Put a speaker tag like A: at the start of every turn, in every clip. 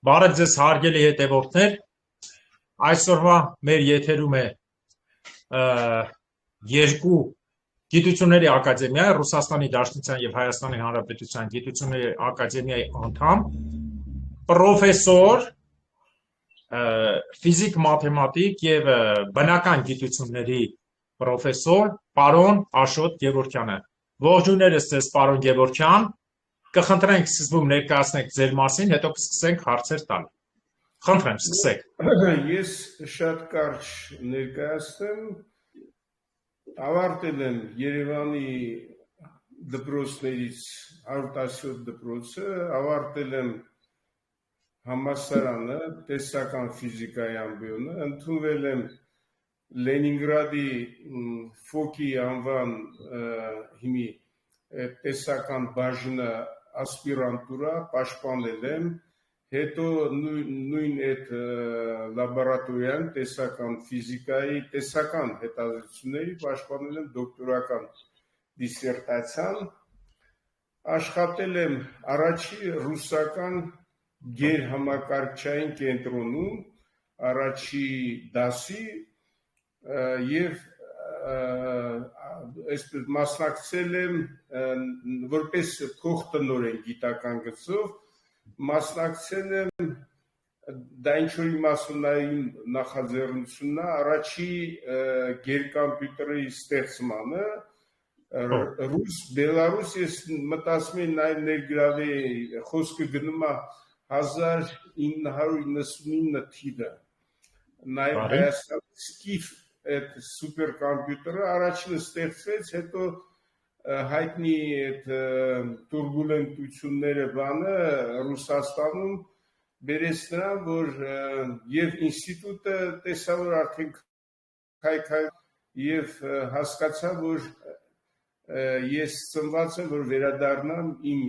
A: Բարև ձեզ հարգելի հետևորդներ, այսօրվա մեր եթերում է երկու գիտությունների ակադեմիա, Ռուսաստանի Դաշնության և Հայաստանի Հանրապետության գիտությունների ակադեմիայի անդամ, պրոֆեսոր, ֆիզիկ-մաթեմատիկ և բնական գիտությունների պրոֆեսոր, պարոն Աշոտ Գևորգյանը։ Ողջույններս ձեզ, պարոն Գևորգյան, կխնդրենք սկզբում ներկայացնեք ձեր մասին, հետո կսկսենք հարցեր տալ։ Խնդրեմ, սկսեք։
B: Ես շատ կարճ ներկայացնեմ, ավարտել եմ Երևանի դպրոցներից 117 դպրոցը, ավարտել եմ համալսարանը, տեսական ֆիզիկայի ամբիոնը, ընդունվել եմ Լենինգրադի Ֆոկի անվան հիմի տեսական բաժնը ասպիրանտուրա, պաշտպանել եմ, հետո նույն այդ լաբորատորիան տեսական ֆիզիկայի, տեսական հետազոտությունների պաշտպանել եմ դոկտորական դիսերտացիան, աշխատել եմ առաջի ռուսական գերհամակարգչային կենտրոնում, առաջի դասի և մասնակցել եմ որպես փոխտնօրեն գիտական գծով, մասնակցել եմ դա ինչ-որ իմաստունային նախաձեռնությունն է, առաջի գերկամպյուտերի ստեղծմանը, Ռուս-Բելարուս, ես մտածում եմ նաև ներգրավեի, խոսքը գնում է 1999 թիվը, նաև Հայաստանի Սկիֆ այդ սուպերկամպյուտերը առաջինը ստեղծվեց, հետո հայտնի այդ տուրբուլենտությունները բանը Ռուսաստանում բերեց նրան, որ և ինստիտուտը տեսա, որ արդեն քայքայ և հասկացա, որ ես ծնված եմ, որ վերադառնամ իմ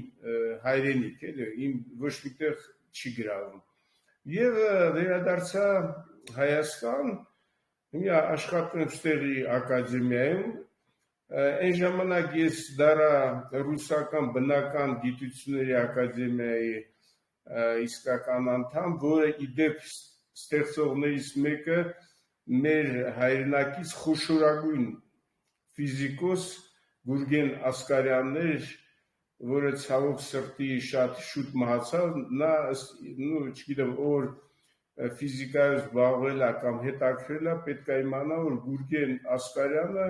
B: հայրենիք, իմ ոչ միտեղ չի գրավում։ Եվ վերադարձա Հայաստան, հիմա աշխատում եմ ստեղի ակադեմիայում, այն ժամանակ ես դարա ռուսական բնական գիտությունների ակադեմիայի իսկական անդամ, որը իդեպ ստեղծողներից մեկը մեր հայրենակից խոշորագույն ֆիզիկոս Գուրգեն Ասկարյանն էր, որը ցավոք սրտի շատ շուտ մահացավ, նա, չգիտեմ, որ ֆիզիկայով զբաղվել է կամ հետաքրել է, պետք է իմանա, որ Գուրգեն Ասկարյանը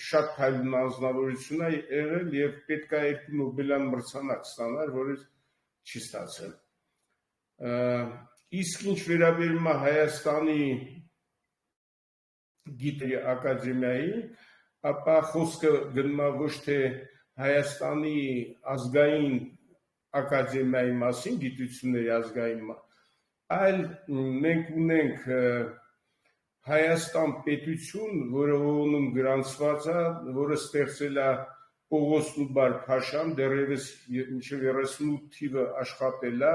B: շատ փայլուն անձնավորություն է եղել և պետք է երկու Նոբելյան մրցանակ ստանար, որը չի ստացել։ Իսկ ինչ վերաբերում է Հայաստանի գիտությունների ակադեմիայի, ապա խոսքը գնում է ոչ թե Հայաստանի ազգային ակադեմիայի մասին, գիտությունների ազգային, այլ մենք ունենք Հայաստան պետություն, որը ողոնում գրանցված է, որը ստեղծել է Պողոս Նուբար Փաշան, դեռևս մինչև 38 թիվը աշխատել է,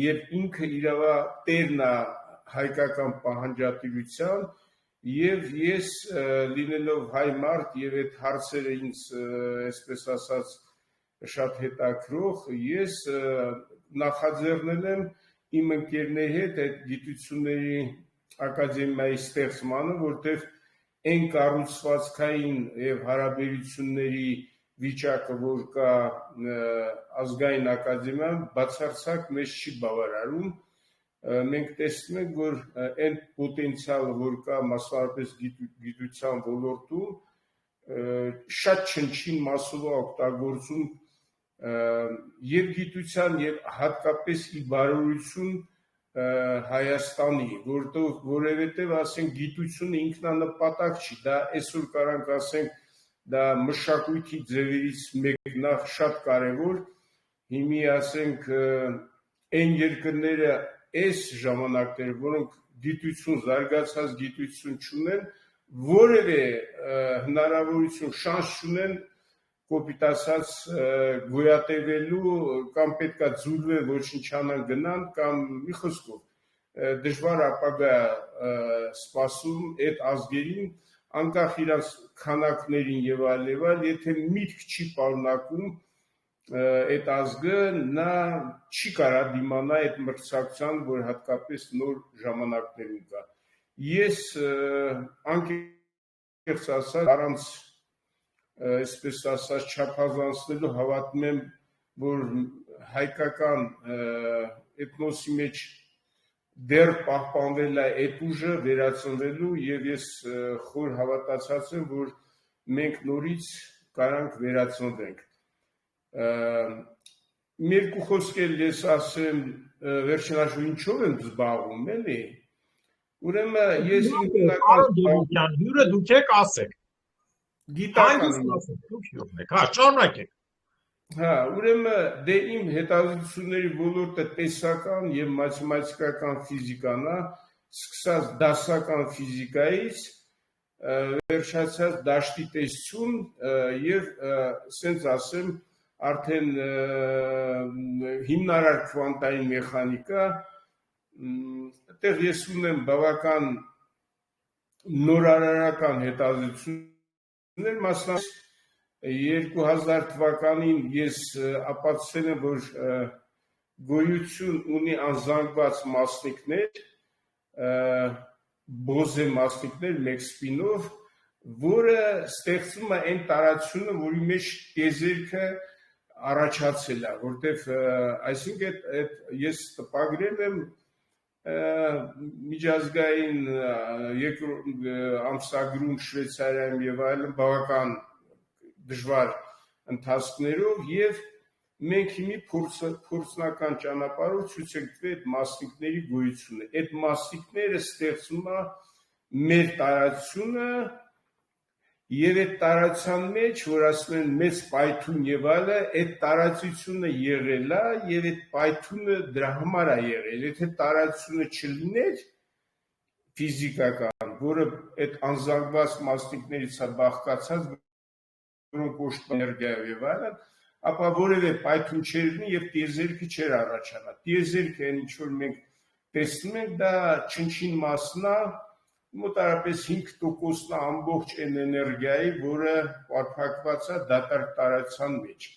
B: և ինքը իրավա տերն է հայկական պահանջատիրության, և ես լինելով հայ մարդ և այդ հարցերը ինձ, այսպես ասած, շատ հետաքրող, ես նախաձեռնել եմ իմ ընկերների հետ այդ գիտությունների ակադեմիայի ստեղծմանը, որտեղ այն կառուցվածքային և հարաբերությունների վիճակը, որ կա ազգային ակադեմիայում, բացարձակ մեզ չի բավարարում, մենք տեսնում ենք, որ այն պոտենցիալը, որ կա մասնավորապես գիտության ոլորտում, շատ չնչին մասով օգտագործում և գիտության և հատկապես ի բարօրություն Հայաստանի, որովհետև ասենք գիտությունը ինքնանպատակ չի, դա այսօր կարանք ասենք, դա մշակույթի ձևերից մեկն է, շատ կարևոր, հիմի ասենք այն երկրները այս ժամանակները, որոնք գիտություն, զարգացած գիտություն չունեն, որևէ հնարավորություն, շանս չունեն կոպիտ ասած գոյատևելու կամ պետքա ձուլվել ոչնչանան գնան կամ մի խոսքով դժվար ապագա սպասում այդ ազգերին անկախ իրաց քանակներին եւ այլ, եթե միտք չի պարունակում այդ ազգը նա չի կարա դիմանա այդ մրցակցության, որ հատկապես նոր ժամանակներում կա։ Ես անկեղծ ասած առանց այսպես ասած չափազանցնելու հավատում եմ, որ հայկական էթնոսի մեջ դեռ պահպանվել է այդ ուժը վերածնվելու եւ ես խոր հավատացած եմ, որ մենք նորից կարանք վերածնվենք։ Մի երկու խոսք էլ ես ասեմ վերջնաշու ինչով եմ զբաղվում, էլի։ Ուրեմն ես
A: ինքնական հյուրը դուք եք ասեք։
B: Գիտական
A: դուք հյուրն եք, հա, շարունակեք։
B: Հա, ուրեմն դե իմ հետազոտությունների ոլորտը տեսական եւ մաթեմատիկական ֆիզիկան է, սկսած դասական ֆիզիկայից, վերջացած դաշտի տեսություն եւ ասենց ասեմ արդեն հիմնարար քվանտային մեխանիկա, այդտեղ ես ունեմ բավական նորարարական հետազոտություններ, մասնավորապես 2000 թվականին ես ապացուցել եմ, որ գոյություն ունի անզանգված մասնիկներ, բոզե մասնիկներ մեկ սպինով, որը ստեղծում է այն տարածությունը, որի մեջ տիեզերքը առաջացել է, որտեվ այսինքն ես տպագրել եմ միջազգային երկրորդ ամսագրում Շվեյցարիայում եւ այլն բավական դժվար ընթացքներով եւ մենք հիմի փորձնական ճանապարհով ցույց ենք տվել այդ մասնիկների գոյությունը։ Այդ մասնիկները ստեղծում է մեր տարածությունը եւ այդ տարածության մեջ, որ ասում են մեծ պայթուն եւ այլը, այդ տարածությունը եղել է եւ այդ պայթունը դրա համար է եղել։ Եթե տարածությունը չլիներ ֆիզիկական, որը այդ անզանգված մասնիկներից է բաղկացած, որոնք կոչվում են էներգիայով եւ այլն, ապա որևէ պայթուն չէր լինի եւ տիեզերքը չէր առաջանա։ Տիեզերքը այն ինչ որ մենք տեսնում ենք, դա չնչին մասն է, մոտավորապես 5%-ն է ամբողջ այն էներգիայի, որը պարփակված է դատարկ տարածության մեջ։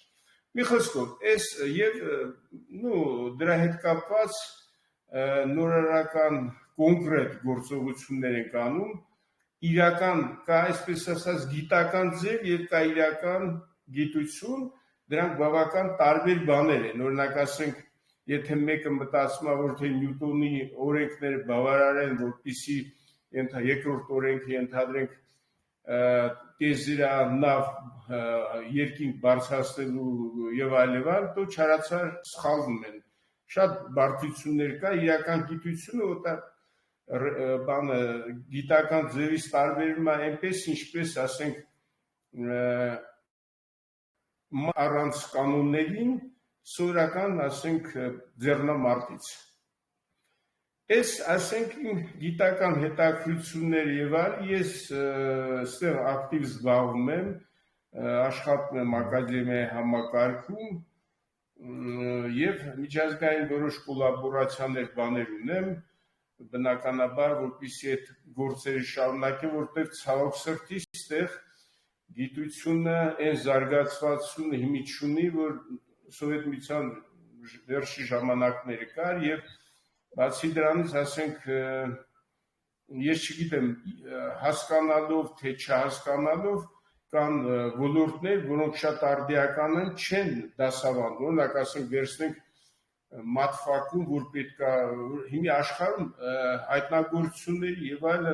B: Մի խոսքով, այս եւ դրա հետ կապված նորարարական կոնկրետ գործողություններ ենք անում, իրական կա այսպես ասած գիտական ձև եւ կա իրական գիտություն, դրանք բավական տարբեր բաներ են։ Օրինակ ասենք, եթե մեկը մտածում է, որ թե Նյուտոնի օրենքները բավարար են, որպեսզի երկրորդ օրենքը ենթադրենք տիեզերանավ երկինք բարձրացնելու եւ այլն, то չարացար սխալվում են։ Շատ բարդություններ կա, իրական գիտությունը որտեղ բանը գիտական ձևից տարբերվում է այնպես, ինչպես ասենք առանց կանոններին սովորական ասենք ձեռնամարտից։ Այս ասենք իմ գիտական հետաքրքրություններ եւ այլ ես այստեղ ակտիվ զբաղվում եմ, աշխատում եմ ակադեմիայի համակարգում եւ միջազգային որոշ կոլաբորացիաներ բաներ ունեմ, բնականաբար, որպեսզի այդ գործերը շարունակեմ, որտեղ ցավոք սրտի ստեղ գիտությունը այն զարգացվածությունը հիմի չունի, որ Սովետ միության վերջի ժամանակները կար եւ բացի դրանից ասենք ես չգիտեմ հասկանալով թե չհասկանալով կան ոլորտներ, որոնք շատ արդիական են, չեն դասավանդում, օրինակ ասենք վերցնենք մաթֆակում, որ պետք է հիմի աշխարհում հայտնագործությունների եւ այլը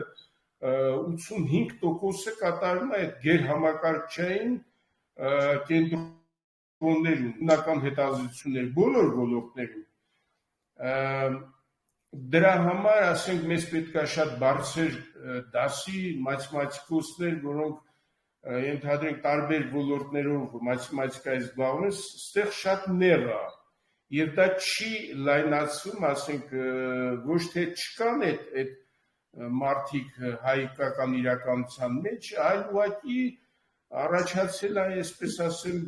B: 85%-ը կատարվում է այդ գերհամակարգչային կենտրոններում, հիմնական հետազոտություններ բոլոր ոլորտներում։ Դրա համար, ասենք, մեզ պետք է շատ բարձր դասի մաթեմատիկոսներ, որոնք ենթադրենք տարբեր ոլորտներով մաթեմատիկայի զբաղվում են, ստեղ շատ նեղ է։ Եվ դա չի լայնացվում, ասենք, ոչ թե չկան այդ մարդիկ հայկական իրականության մեջ, այլ ուղղակի առաջացել է, այսպես ասեմ,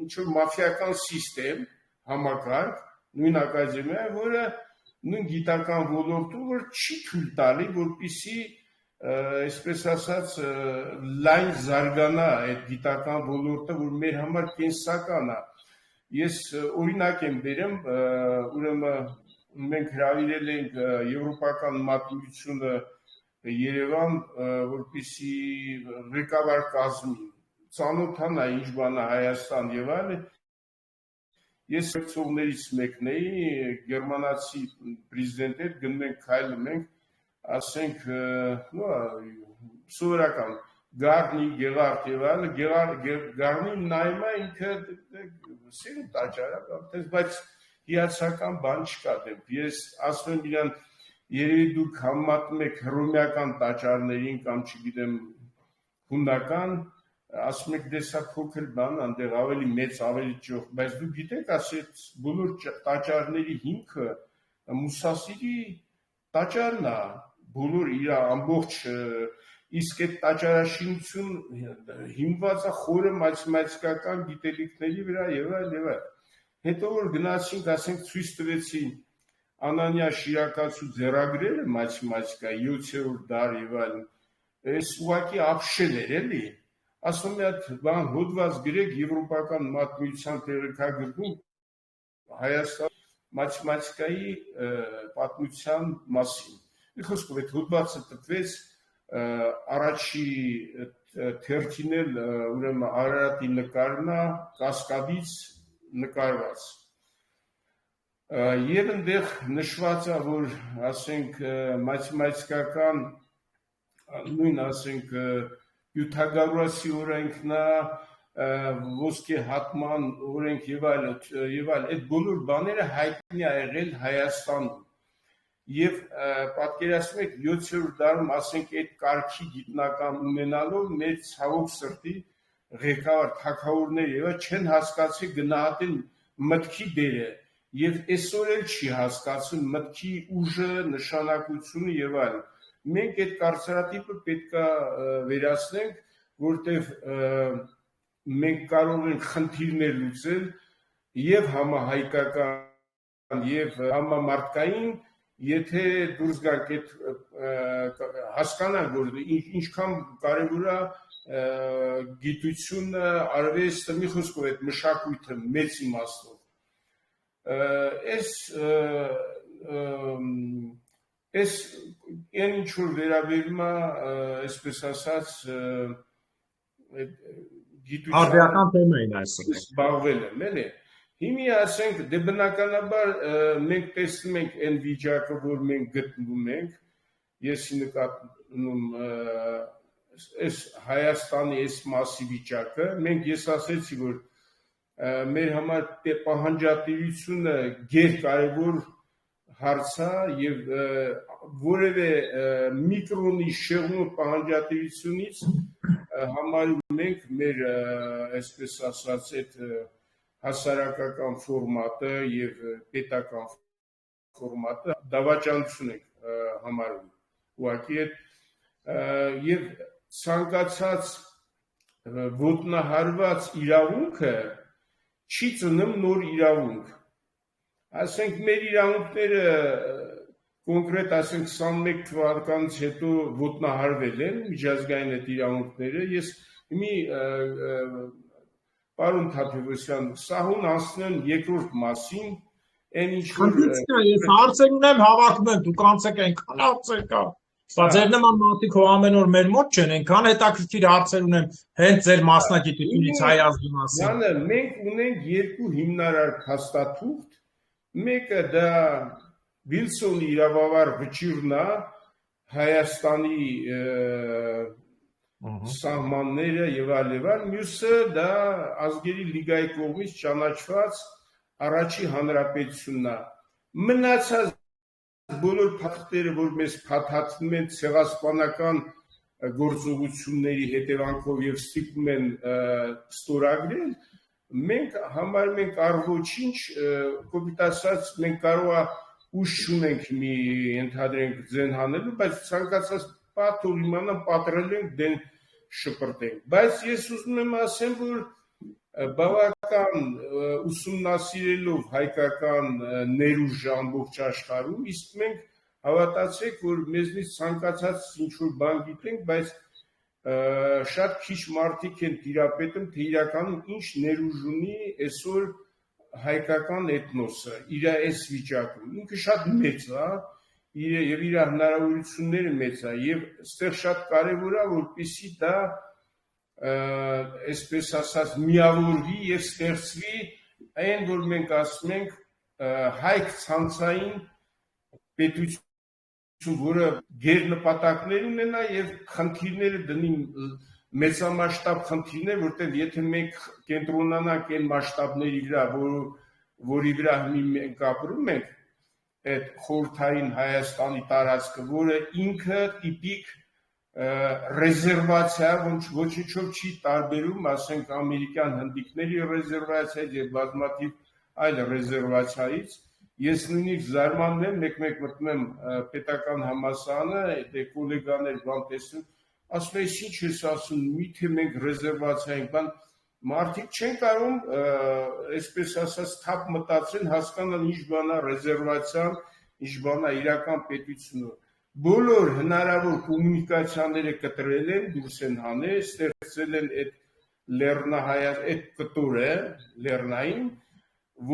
B: ինչ-որ մաֆիական սիստեմ, համակարգ, նույն ակադեմիա, որը նույն գիտական ոլորտում, որ չի թույլ տալի, որպեսզի, այսպես ասած, լայն զարգանա այդ գիտական ոլորտը, որ մեր համար կենսական է։ Ես օրինակ եմ բերեմ, ուրեմն մենք հրավիրել ենք եվրոպական մատուցությունը Երևան, որպեսզի ղեկավար կազմի, ծանոթանա ինչ բան է Հայաստան եւ այլն։ Ես ցողներից մեկն էի, գերմանացի պրեզիդենտ հետ գնում ենք քայլում ենք, ասենք, սովորական Գառնի, Գեղարդ եւ այլն, Գառնին նայում է ինքը սիրուն տաճար է, բայց հիացական բան չկա դեմ։ Ես ասում եմ իրան, երևի դուք համեմատում եք հռոմեական տաճարներին կամ չգիտեմ հունական, ասում եք դեսա փոքր բան, այնտեղ ավելի մեծ, ավելի ճոխ, բայց դուք գիտեք, ասեց բոլոր տաճարների հիմքը Մուսասիրի տաճարն է, բոլոր իր ամբողջ իսկ այդ տաճարաշինություն հիմնված է խորը մաթեմատիկական գիտելիքների վրա եւ այլ։ Հետո որ գնացինք, ասենք ցույց տվեցին Անանյա Շիրակացու ձեռագրերը մաթեմատիկայի 7-րդ դար եւ այլն, այս ուղղակի ապշել էր էլի։ Ասում եմ այդ բան հոդված գրեք եվրոպական մաթեմատիկան տեղեկագրում Հայաստան մաթեմատիկայի պատմության մասին։ Իխոսքով այդ հոդվածը տպվեց առաջի թերթին էլ ուրեմն Արարատի նկարն է Կասկադից նկարված։ Եվ այնտեղ նշված է, որ ասենք մաթեմատիկական նույն ասենք Պյութագորասի օրենքն է, ոսկե հատման օրենք եւ այլ, այդ բոլոր բաները հայտնի է եղել Հայաստանում։ Եվ պատկերացնում եք 7-րդ դարում ասենք այդ կարգի գիտնական ունենալով մեր ցավոք սրտի ղեկավար թագավորները եւ չեն հասկացել գնահատել մտքի դերը եւ այսօր էլ չի հասկացում մտքի ուժը, նշանակությունը եւ այլն։ Մենք այդ կարծրատիպը պետքա վերացնենք, որտեղ մենք կարող ենք խնդիրներ լուծել եւ համահայկական եւ համամարտկային, եթե դուրս գանք այդ հասկանանք, որ ինչքան կարևոր է գիտությունը, արվեստը, մի խոսքով այդ մշակույթը մեծ իմաստով։ Այս այն ինչ որ վերաբերում է, այսպես ասած,
A: արդյական թեմային այսօր
B: զբաղվել եմ, էլի։ Հիմի ասենք, դե բնականաբար մենք տեսնում ենք այն վիճակը, որ մենք գտնվում ենք, եսի նկատնում այս Հայաստանի այս մասի վիճակը, ես ասեցի, որ մեր համար պահանջատիրությունը գերկարևոր հարց է եւ որևէ միկրոնի շեղում պահանջատիրությունից համարում ենք մեր այսպես ասած այդ հասարակական ֆորմատը եւ պետական ֆորմատը դավաճանություն ենք համարում։ Ուղղակի եւ ցանկացած ոտնահարված իրավունքը չի ծնում նոր իրավունք։ Ասենք մեր իրավունքները կոնկրետ ասենք 21 թվականից հետո ոտնահարվել են միջազգային այդ իրավունքները։ Ես մի պարոն Թադևոսյան, սահուն անցնեն երկրորդ մասին, այն ինչ որ
A: ես հարցեր ունեմ, հավաքում եմ, դուք անցեք այնքան հարցեր կա։ Բայց ձեր նման մարդիկ հո ամեն օր մեր մոտ չեն, այնքան հետաքրքիր հարցեր ունեմ հենց ձեր մասնագիտությունից հայ ազգի մասին։
B: Մենք ունենք երկու հիմնարար փաստաթուղթ, մեկը դա Վիլսոնի իրավավար վճիռն է Հայաստանի սահմանները եւ այլ, մյուսը դա ազգերի լիգայի կողմից ճանաչված առաջի հանրապետությունն է։ Մնացած բոլոր փաստերը, որ մեզ փաթաթվում են ցեղասպանական գործողությունների հետևանքով եւ ստիպում են ստորագրել, մենք համարում ենք առողջինչ, կոպիտ ասած, մենք կարող է ուժ չունենք մի ընդհանրենք ձեն հանելու, բայց ցանկացած պատ ու իմանան պատրել ենք դեն շպրտենք։ Բայց ես ուզում եմ ասեմ, որ բավական ուսումնասիրելով հայկական ներուժը ամբողջ աշխարհում, իսկ մենք հավատացեք, որ մեզնից ցանկացած ինչ-որ բան գիտենք, բայց շատ քիչ մարդիկ են տիրապետում, թե իրականում ինչ ներուժ ունի այսօր հայկական էթնոսը իր այս վիճակում ինքը շատ մեծ է եւ իր հնարավորությունները մեծ է եւ այստեղ շատ կարեւոր է որպեսզի դա այսպես ասած միավորվի եւ ստեղծվի այն որ մենք ասում ենք հայք ցանցային պետություն որը գերնպատակներ ունենա եւ խնդիրները դնի մեծամասշտաբ խնդիրներ որտեղ եթե մենք կենտրոնանանք այն մասշտաբների վրա որի վրա մենք ապրում ենք այդ խորհրդային Հայաստանի տարածքը որը ինքը տիպիկ ռեզերվացիա ոչինչով չի տարբերում ասենք ամերիկյան հնդիկների ռեզերվացիայից եւ բազմաթիվ այլ ռեզերվացիայից ես նույնիսկ զարմանում եմ մեկ-մեկ մտնում եմ պետական համալսարանը դե գոլեգաներ բան տեսնում ասում ես ինչ ես ասում միթե մենք ռեզերվացիա ենք բան մարդիկ չեն կարող այսպես ասած թափ մտածել հասկանալ ինչ բան է ռեզերվացիան ինչ բան է իրական պետությունը բոլոր հնարավոր կոմունիկացիաները կտրել են դուրս են հանել ստեղծել են այդ լեռնահայաց այդ կտորը լեռնային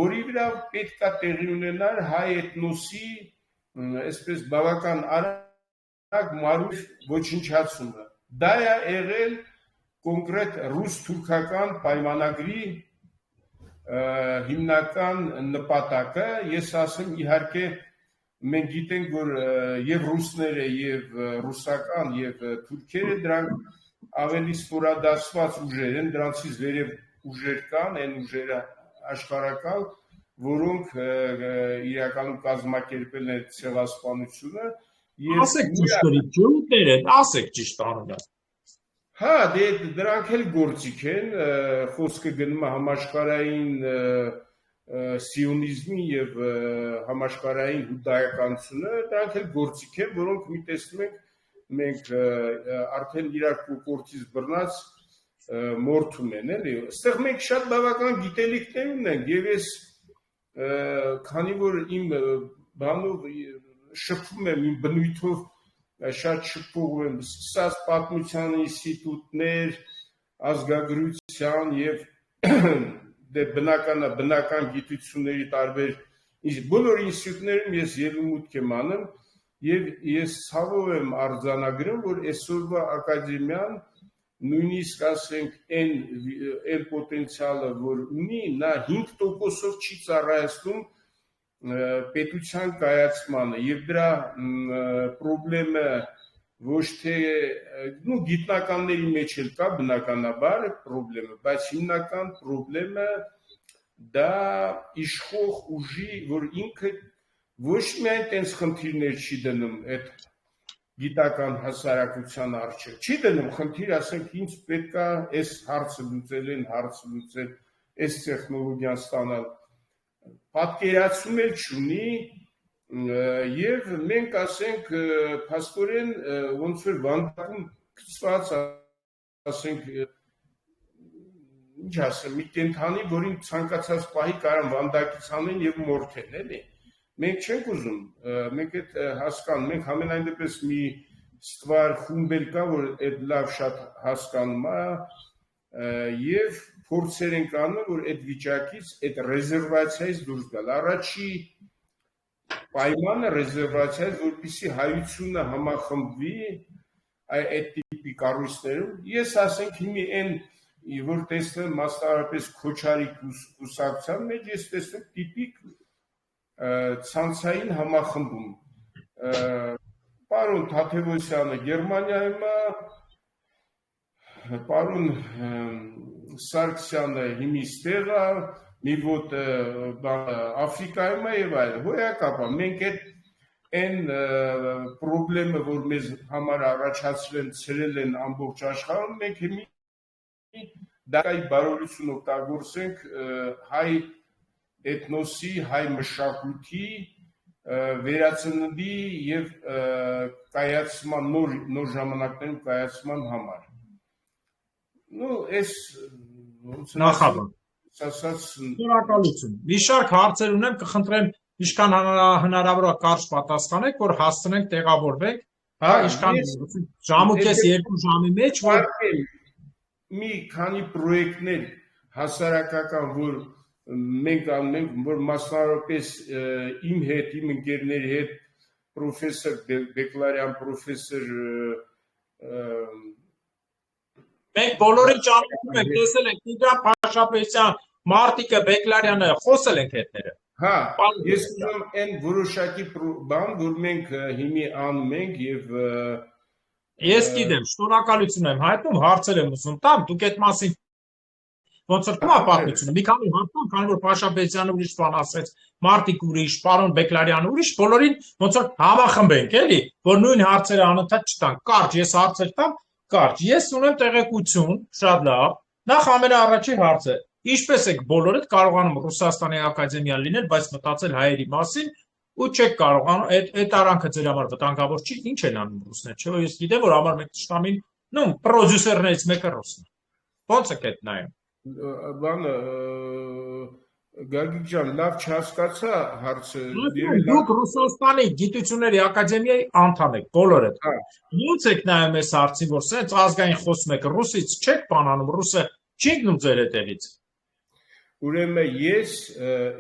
B: որի վրա պետք է տեղի ունենար հայ էթնոսի այսպես բավական արագ մարուր ոչնչացումը դա է եղել կոնկրետ ռուս-թուրքական պայմանագրի հիմնական նպատակը ես ասեմ իհարկե մենք գիտենք որ եւ ռուսները եւ ռուսական եւ թուրքերը դրանք ավելի ստորադասված ուժեր են դրանցից վերև ուժեր կան այն ուժերը աշխարհակալ որոնք իրականում կազմակերպել են ցեղասպանությունը
A: եւ ասեք ճիշտ ջուրները ասեք ճիշտ անունը
B: Հա, դե դրանք էլ գործիք են, խոսքը գնում է համաշխարհային սիոնիզմի եւ համաշխարհային հուդայականությունը, դրանք էլ գործիք են, որոնք մի տեսնում ենք մենք արդեն իրար կողքից բռնած մորթում են, էլի։ Այստեղ մենք շատ բավական գիտելիքներ ունենք եւ ես քանի որ իմ բանով շփվում եմ իմ բնույթով շատ շփվում եմ սկսած պատմության ինստիտուտներ, ազգագրության եւ դե բնական գիտությունների տարբեր բոլոր ինստիտուտներում ես ելումուտք եմ անում եւ ես ցավով եմ արձանագրում որ այսօրվա ակադեմիան նույնիսկ ասենք այն պոտենցիալը որ ունի նա 5%-ով չի ծառայեցնում պետության կայացմանը եւ դրա խնդրը ոչ թե գիտնականների մեջ էլ կա բնականաբար խնդրը բայց հիմնական խնդրը դա իշխող ուժի որ ինքը ոչ միայն տենց խնդիրներ չի դնում այդ գիտական հասարակության առջև չի դնում խնդիր ասենք ինձ պետքա այս հարցը լուծել այս տեխնոլոգիան ստանալ պատկերացում էլ չունի եւ մենք ասենք փաստորեն ոնց որ վանդակում գծված ասենք ինչ ասեմ մի կենթանի որին ցանկացած պահի կարան վանդակից անեն եւ մորթեն էլի մենք չենք ուզում մենք այդ հասկանում ենք ամենայն դեպս մի ստվար խումբ էլ կա որ այդ լավ շատ հասկանում է եւ փորձեր ենք անում որ այդ վիճակից այդ ռեզերվացիայից դուրս գալ առաջի պայմանը ռեզերվացիայից որպեսզի հայությունը համախմբվի այդ տիպի կառույցներում ես ասենք հիմի այն որ տեսնում մասնավորապես Քոչարի կուսակցության մեջ ես տեսնում տիպիկ ցանցային համախմբում պարոն Թաթևոսյանը Գերմանիայում է պարոն Սարգսյանը հիմի ստեղ է մի ոտ Աֆրիկայում է եւ այլ հոյակապա մենք այն խնդրը որ մեզ համար առաջացրել ցրել են ամբողջ աշխարհում մենք հիմի դակայի բարօրություն օգտագործենք հայ էթնոսի հայ մշակույթի վերածննդի եւ կայացման նոր ժամանակներում կայացման համար Ну, այս
A: նախաբան շնորհակալություն մի շարք հարցեր ունեմ կխնդրեմ ինչքան հնարավոր է կարճ պատասխանեք որ հասցնենք տեղավորվենք հա ինչքան ժամուկես 2 ժամի մեջ որ
B: մի քանի պրոյեկտներ հասարակական որ մենք անում ենք, որ մասնավորապես իմ հետ, իմ ընկերների հետ պրոֆեսոր Բեկլարյան, պրոֆեսոր
A: Մենք բոլորին ճանաչում ենք, տեսել ենք Տիգրան Փաշապետյան, Մարտիկը Բեկլարյանը, խոսել ենք հետները։
B: Հա, ես ուզում այն որոշակի բան, որ մենք հիմի անում ենք եւ
A: Ես գիտեմ, շնորհակալություն եմ հայտնում, հարցեր եմ ուզում տամ, դուք այդ մասին ոնց որ պատմությունը, մի քանի հարցում, քանի որ Փաշապետյանը ուրիշ բան ասեց, Մարտիկ ուրիշ, պարոն Բեկլարյանը ուրիշ, բոլորին ոնց որ համախմբենք, էլի, որ նույն հարցերը անընդհատ չտանք։ Կարճ, ես հարցեր տամ, կարճ։ Ես ունեմ տեղեկություն, շատ լավ։ Նախ ամենաառաջին հարցը, ինչպես եք բոլորդ կարողանում Ռուսաստանի ակադեմիան լինել, բայց մտածել հայերի մասին ու չեք կարողանում այդ արանքը ձեր համար վտանգավոր չի, ինչ են անում ռուսները, չէ՞ որ ես գիտեմ, որ համար մեկ ճշտամին, նո, պրոդյուսերներից մեկը ռուսն է։ Ո՞նց եք այդ նայում։
B: Բանը Գագիկ ջան, լավ չհասկացա հարցը։
A: Դուք Ռուսաստանի գիտությունների ակադեմիայի անդամ եք, բոլորդ։ Ո՞նց եք նայում այս հարցին, որ սենց ազգային խոսում եք, ռուսից չեք բանանում, ռուսը չի ընկնում ձեր հետևից։
B: Ուրեմն ես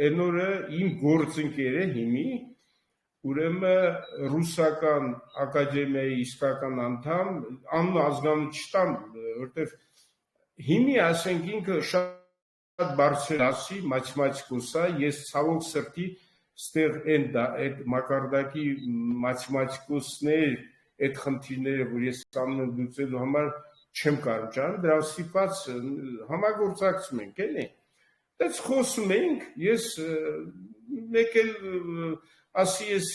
B: այն օրը իմ գործընկերը հիմի, ուրեմն ռուսական ակադեմիայի իսկական անդամ, անուն ազգանուն չտամ, որտեվ հիմի ասենք ինքը շատ բարձր ասի, մաթեմատիկոս է, ես ցավոք սրտի ստեղ այդ մակարդակի մաթեմատիկոսներ, այդ խնդիրները, որ ես անում եմ լուծելու համար չեմ կարող ճան, դրա ստիպված համագործակցում ենք, էլի։ Դες խոսում ենք, ես մեկ էլ ասի ես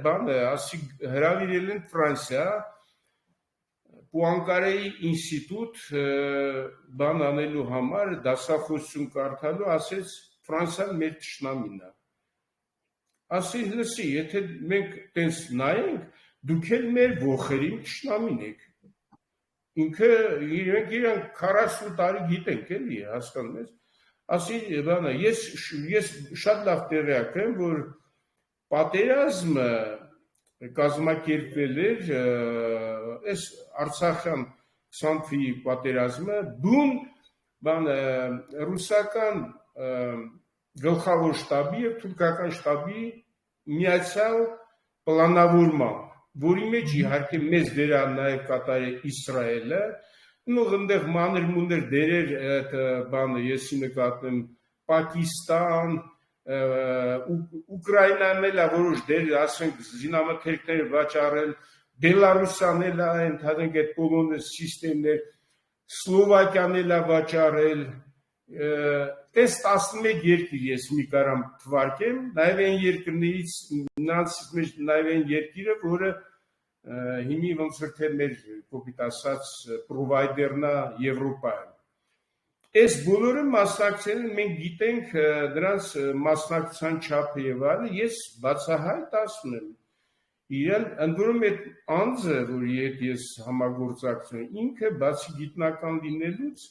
B: բանը, ասի հրավիրել են Ֆրանսիա, Պուանկարեի ինստիտուտ բան անելու համար, դասախոսություն կարդալու, ասեց Ֆրանսիան մեր թշնամին է։ Ասի լսի, եթե մենք տենց նայենք, դուք էլ մեր ոխերին թշնամին եք։ Ինքը իրենք 40 տարի գիտենք, էլի, հասկանում ես։ Ասի, բանը, ես շատ լավ տեղյակ եմ, որ պատերազմը կազմակերպվել էր այս Արցախյան Սանթի պատերազմը դուն բանը ռուսական գլխավոր շտաբի եւ թուրքական շտաբի միացյալ պլանավորմամբ, որի մեջ իհարկե մեծ դեր է նաեւ կատարել Իսրայելը, նույն այնտեղ մանր-մունդեր դերեր այդ բանը եսի նկատեմ Պակիստան, Ուկրաինան էլ որոշ դեր, ասենք, զինամթերքներ վաճառել, Բելարուսան էլ ընդհանրենք այդ բոլոր սիստեմներ, Սլովակիան էլ վաճառել, այս 11 երկիր ես մի կարամ թվարկեմ, նաև այն երկրներից նրանցից մեջ նաև այն երկիրը, որը հիմի ոնց որ թե մեր կոպիտ ասած պրովայդերն է Եվրոպայում։ Այս բոլորը մասնակցել են, մենք գիտենք դրանց մասնակցության չափը եւ այլն, ես բացահայտ ասում եմ, իրեն ընդորում այդ անձը, որի հետ ես համագործակցում եմ, ինքը բացի գիտնական լինելուց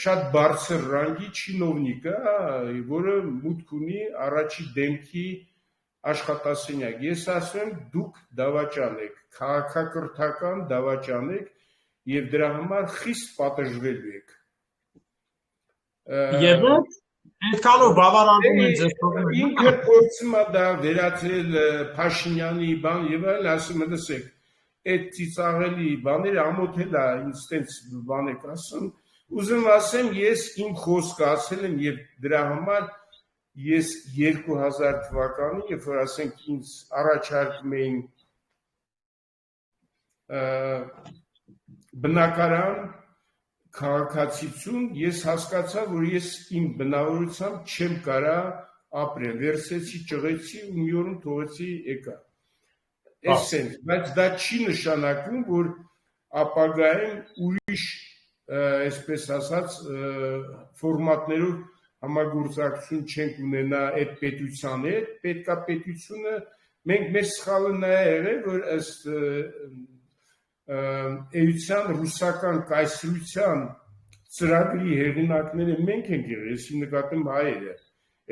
B: շատ բարձր ռանգի չինովնիկ է, որը մուտք ունի առաջի դեմքի աշխատասենյակ։ Ես ասում եմ, դուք դավաճան եք, քաղաքակրթական դավաճան եք եւ դրա համար խիստ պատժվելու եք։
A: Եվ այդքանով բավարարվում են ձեզ թողնում։
B: Ինքը փորձում է դա վերածել Փաշինյանի բան եւ այլ, ասում եմ, լսեք, այդ ծիծաղելի բաները ամոթել է, ինձ տենց բան եք ասում։ Ուզում ասեմ, ես իմ խոսքը ասել եմ եւ դրա համար ես 2000 թվականին, երբ որ ասենք ինձ առաջարկում էին բնակարան քաղաքացիություն, ես հասկացա, որ ես իմ բնավորությամբ չեմ կարող ապրել, վերցեցի, ճղեցի ու մի օրում թողեցի եկա։ Էսենց, բայց դա չի նշանակում, որ ապագայում ուրիշ, այսպես ասած, ֆորմատներով համագործակցություն չենք ունենա այդ պետության հետ, պետքա պետությունը, մենք մեր սխալը նա եղել, որ ըստ էության ռուսական կայսրության ծրագրի հեղինակները մենք ենք եղել, եսի նկատեմ հայերը։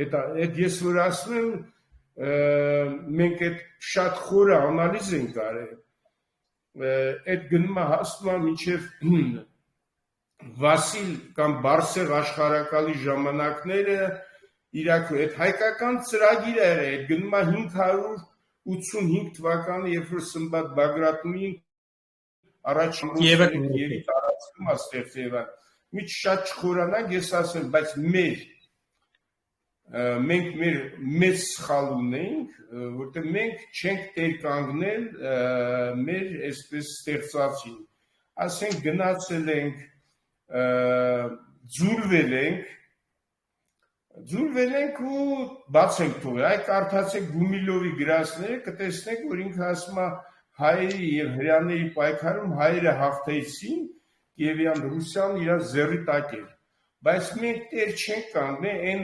B: Այդ ես որ ասում եմ, մենք այդ շատ խորը անալիզ ենք արել, այդ գնում է հասնում մինչև Վասիլ կամ Բարսեղ աշխարհակալի ժամանակները իրականում այդ հայկական ծրագիրը էր, այդ գնում է 585 թվականը, երբ որ Սմբատ Բագրատունին առաջին Կիևի տարածքում ստեղծել է։ Մի շատ չխորանանք, ես ասեմ, բայց մենք մեր մեծ սխալ ունենք, որտեղ մենք չենք տեր կանգնել մեր այսպես ստեղծածին։ Ասենք գնացել ենք, ձուլվել ենք ու բաց ենք թողել։ Այ կարդացեք Գումիլովի գրածները, կտեսնեք, որ ինքը ասում է հայերի եւ հրեաների պայքարում հայերը հաղթեցին, Կիևյան Ռուսիան իր ձեռի տակ էր։ Բայց մենք տեր չենք կանգնել այն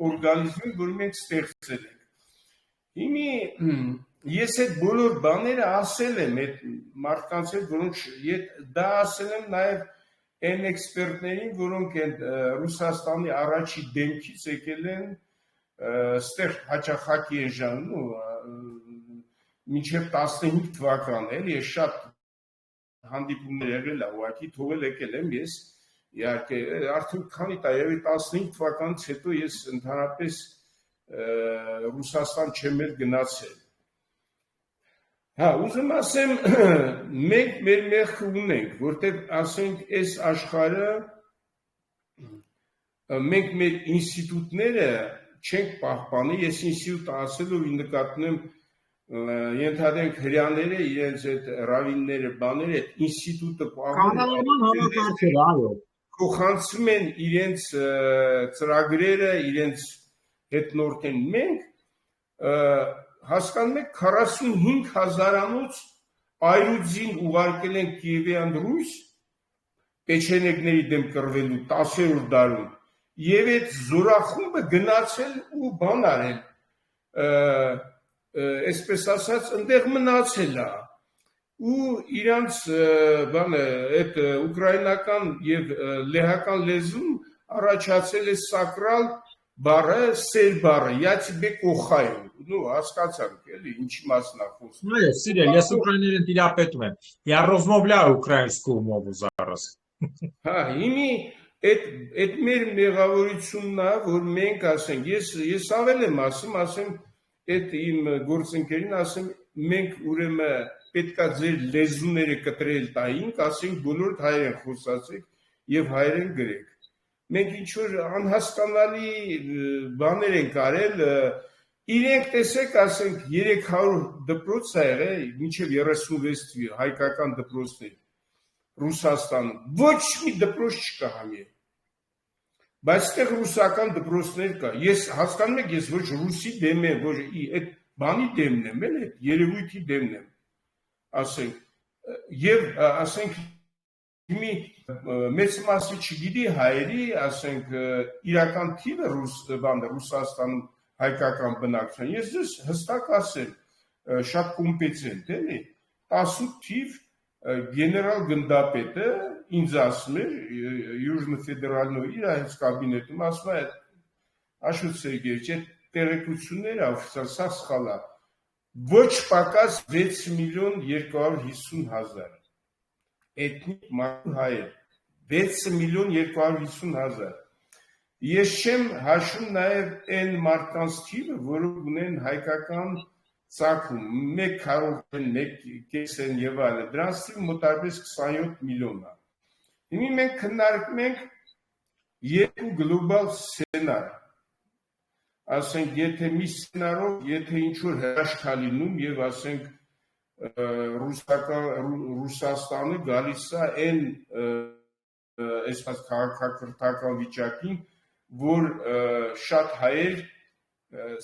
B: օրգանիզմին, որ մենք ստեղծել ենք։ Հիմի ես այդ բոլոր բաները ասել եմ այդ մարդկանց հետ, որոնք դա ասել եմ նաև այն էքսպերտներին, որոնք են Ռուսաստանի առաջի դեմքից եկել են ստեղ հաճախակի էժան ու մինչև 15 թվական էլի ես շատ հանդիպումներ եղել է, ուղղակի թողել եկել եմ ես իհարկե արդեն քանի տարի 15 թվականից հետո ես ընդհանրապես Ռուսաստան չեմ էլ գնացել։ Հա, ուզում ասեմ, մենք մեր մեղքը ունենք, որտեղ ասենք այս աշխարհը մենք մեր ինստիտուտները չենք պահպանի, ես ինստիտուտ ասելով նկատում ենթադրենք հրեաները իրենց այդ ռավինները բաները այդ ինստիտուտը պահպանում փոխանցում են իրենց ծրագրերը, իրենց հետնորդեն մենք հասկանում եք 45,000-անոց այրուձին ուղարկել են Կիևյան Ռուս պեչենեգների դեմ կռվելու 10-րդ դարում եւ այդ զորախումբը գնացել ու բան արել այսպես ասած այնտեղ մնացել է ու իրանց բանը այդ ուկրաինական եւ լեհական լեզուն առաջացել է սակրալ բառը, սեր բառը, я тебе կոխայում, ну հասկացանք էլի ինչի մասն է խոսքը։
A: Այո, սիրել, ես ուկրաիներեն տիրապետում եմ։ Я размовляю украинскую мову зараз։
B: Հա, հիմի այդ մեր մեղավորությունն է, որ մենք ասենք, ես ավել եմ ասում, այդ իմ գործընկերին ասեմ, մենք ուրեմն պետքա ձեր լեզուները կտրել տայինք, ասենք բոլոր հայերեն խոսացեք եւ հայերեն գրեք։ Մենք ինչ-որ անհասկանալի բաներ ենք արել, իրենք տեսեք, ասենք 300 դպրոց է եղել, մինչև 36 թվի հայկական դպրոցներ Ռուսաստանում, ոչ մի դպրոց չկա համի։ Բայց այդտեղ ռուսական դպրոցներ կա։ Ես հասկանում եք, ես ոչ ռուսի դեմ եմ, ոչ այդ բանի դեմն եմ, էլ այդ երևույթի դեմն եմ, ասենք, եւ ասենք Հիմի մեծ մասը չգիտի հայերի, ասենք, իրական թիվը Ռուսաստանում հայկական բնակչության, ես ձեզ հստակ ասեմ, շատ կոմպետենտ էլի, 18 թիվ գեներալ գնդապետը ինձ ասում էր, Յուժնո-ֆեդերալնո իր այս կաբինետում, ասում է, Աշոտ Սերգեյեչ, այդ տեղեկությունները օֆիցիալ սա սխալ է, ոչ պակաս 6,250,000 էթնիկ հայեր, 6,250,000 Ես չեմ հաշվում նաև այն մարդկանց թիվը, որոնք ունեն հայկական ծագում, մեկ կարող են, մեկ կես են եւ այլն, դրանց թիվը մոտավորապես 27 միլիոն է։ Հիմա մենք քննարկում ենք երկու գլոբալ սցենար։ Ասենք, եթե մի սցենարով, եթե ինչ-որ հրաշք է լինում եւ ասենք Ռուսաստանը գալիս է այն այսպես քաղաքակրթական վիճակին, որ շատ հայեր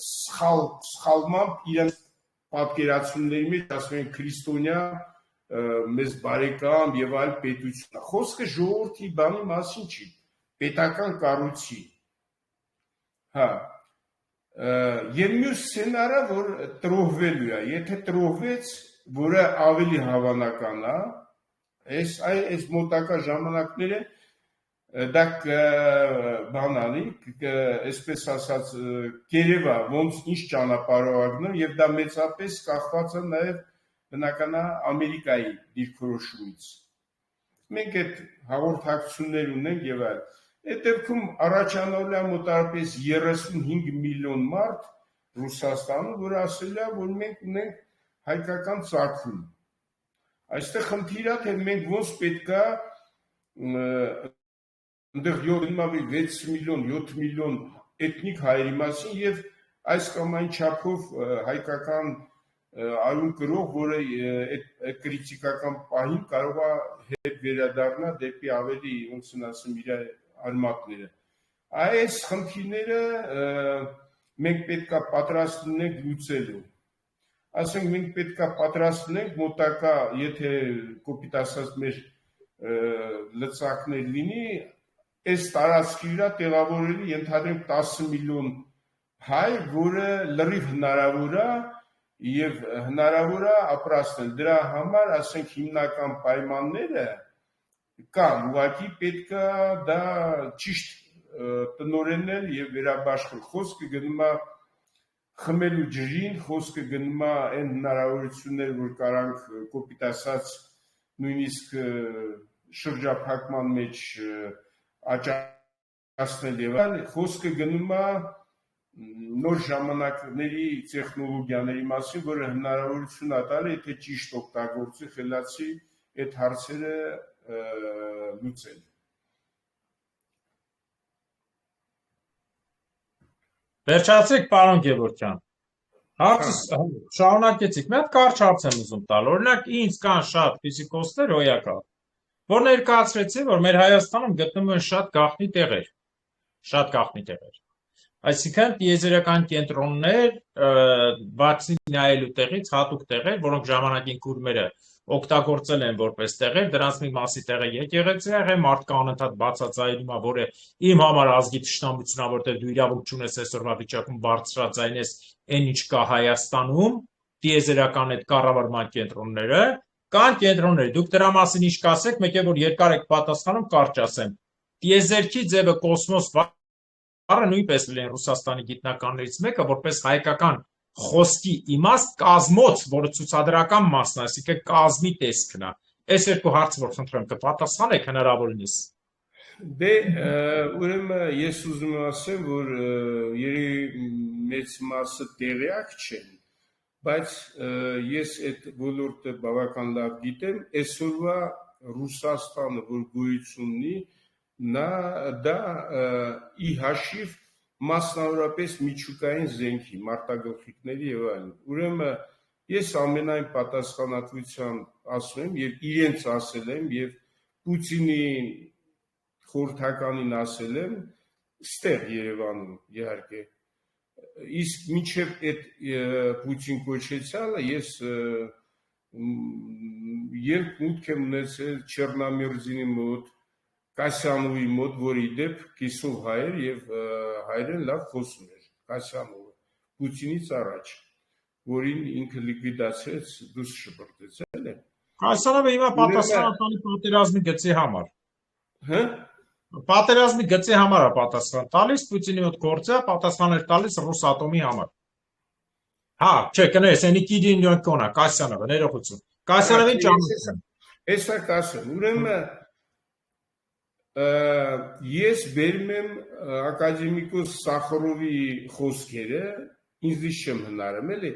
B: սխալմամբ իրենց պատկերացումների մեջ ասում են քրիստոնյա մեզ բարեկամ եւ այլ պետություն։ Խոսքը ժողովրդի բանի մասին չի, պետական կառույցի։ Հա, եւ մյուս սցենարը, որ տրոհվելու է, եթե տրոհվեց, որը ավելի հավանական է, այս մոտակա ժամանակները դա բանալի, այսպես ասած, կերևա, ոնց ինչ ճանապարհորդում եւ դա մեծապես կախված է նաեւ բնական Ամերիկայի դիրքորոշումից։ մենք այդ հաղորդակցություններ ունենք եւ այլ։ Այդ դեպքում առաջանալու է մոտավորապես 35 միլիոն մարդ Ռուսաստանում, որ ասել է, որ մենք ունենք հայկական ծագում։ Այստեղ խնդիրը թե մենք ոնց պետքա այնտեղ 6 միլիոն, 7 միլիոն էթնիկ հայերի մասին եւ այս կամ այն չափով հայկական արուն կրող, որը այդ կրիտիկական պահին կարող է հետ վերադառնալ դեպի ավելի ոնց ասեմ իր արմատները։ Այս խնդիրները մենք պետք է պատրաստ լինենք լուծելու։ Ասենք մենք պետք է պատրաստ լինենք մոտակա, եթե կոպիտ ասած մեր լծակներ լինի, այս տարածքի վրա տեղավորելի ենթադրենք 10 միլիոն հայ, որը լրիվ հնարավոր է եւ հնարավոր է ապրացնել։ Դրա համար, ասենք, հիմնական պայմանները կան, ուղղակի պետք է դա ճիշտ տնօրինել եւ վերաբաշխել։ Խոսքը գնում է խմելու ջրին, խոսքը գնում է այն հնարավորություններ, որ կարանք կոպիտ ասած նույնիսկ շրջափակման մեջ աճացնել եւ այլ, խոսքը գնում է նոր ժամանակների տեխնոլոգիաների մասին, որը հնարավորություն է տալի, եթե ճիշտ օգտագործի, խելացի այդ հարցերը լուծել։
A: Վերջացրեք, պարոն Գևորգյան։ Հարցը շարունակեցիք։ Մի հատ կարճ հարց եմ ուզում տալ։ Օրինակ, ինձ կան շատ ֆիզիկոսներ հոյակալ, որ ներկայացրեցին, որ մեր Հայաստանում գտնվում են շատ գաղտնի տեղեր։ Այսինքն տիեզերական կենտրոններ, բացի նայելու տեղից հատուկ տեղեր, որոնք ժամանակին քուրմերը օգտագործել են որպես տեղեր, դրանց մի մասի տեղը եկեղեցի է եղել, մարդկա անընդհատ բացածայրում է, որը իմ համար ազգի թշնամությունն է, որտեղ դու իրավունք չունես այսօրվա վիճակում բարձրաձայնես այն ինչ կա Հայաստանում, տիեզերական այդ կառավարման կենտրոնները, կան կենտրոններ, դուք դրա մասին ինչ կասեք, մեկ է որ երկար եք պատասխանում, կարճ ասեմ։ Տիեզերքի ձևը կոսմոս բառը նույնպես լեն Ռուսաստանի գիտնականներից մեկը, որպես հայկական խոսքի իմաստ կազմոց, որը ցուցադրական մասն է, այսինքն կազմի տեսքն է։ Այս երկու հարցը որ խնդրեմ կպատասխանեք հնարավորինս։
B: Դե ուրեմն ես ուզում եմ ասեմ, որ երևի մեծ մասը տեղյակ չեն, բայց ես այդ ոլորտը բավական լավ գիտեմ, այսօրվա Ռուսաստանը, որ գոյություն ունի, դա ի հաշիվ մասնավորապես միջուկային զենքի, մարտագլխիկների եւ այլն։ Ուրեմն ես ամենայն պատասխանատվությամբ ասում եմ եւ իրենց ասել եմ եւ Պուտինի խորհրդականին ասել եմ, ստեղ Երևանում իհարկե։ Իսկ մինչև այդ Պուտին կոչեցյալը ես երբ մուտք եմ ունեցել Չեռնամերձինի մոտ, Կասյանովի մոտ, որի դեպ կիսով հայեր եւ հայերեն լավ խոսում էր Կասյանովը, Պուտինից առաջ, որին ինքը լիկվիդացրեց, դուրս շպրտեց, էլի։
A: Կասյանովը հիմա պատասխանատանի պատերազմի գծի համար։
B: Հա?
A: Պատերազմի գծի համար է պատասխան տալիս, Պուտինի մոտ գործը պատասխաներ տալիս Ռուսատոմի համար։ Հա, չէ, կներես, այնի Կիրիլյոնկոնա, Կասյանովը, ներողություն։ Կասյանովին ճանաչում։
B: Էսա կասեմ, ուրեմն ես բերում եմ ակադեմիկոս Սախարովի խոսքերը, ինձ չեմ հնարում, էլի,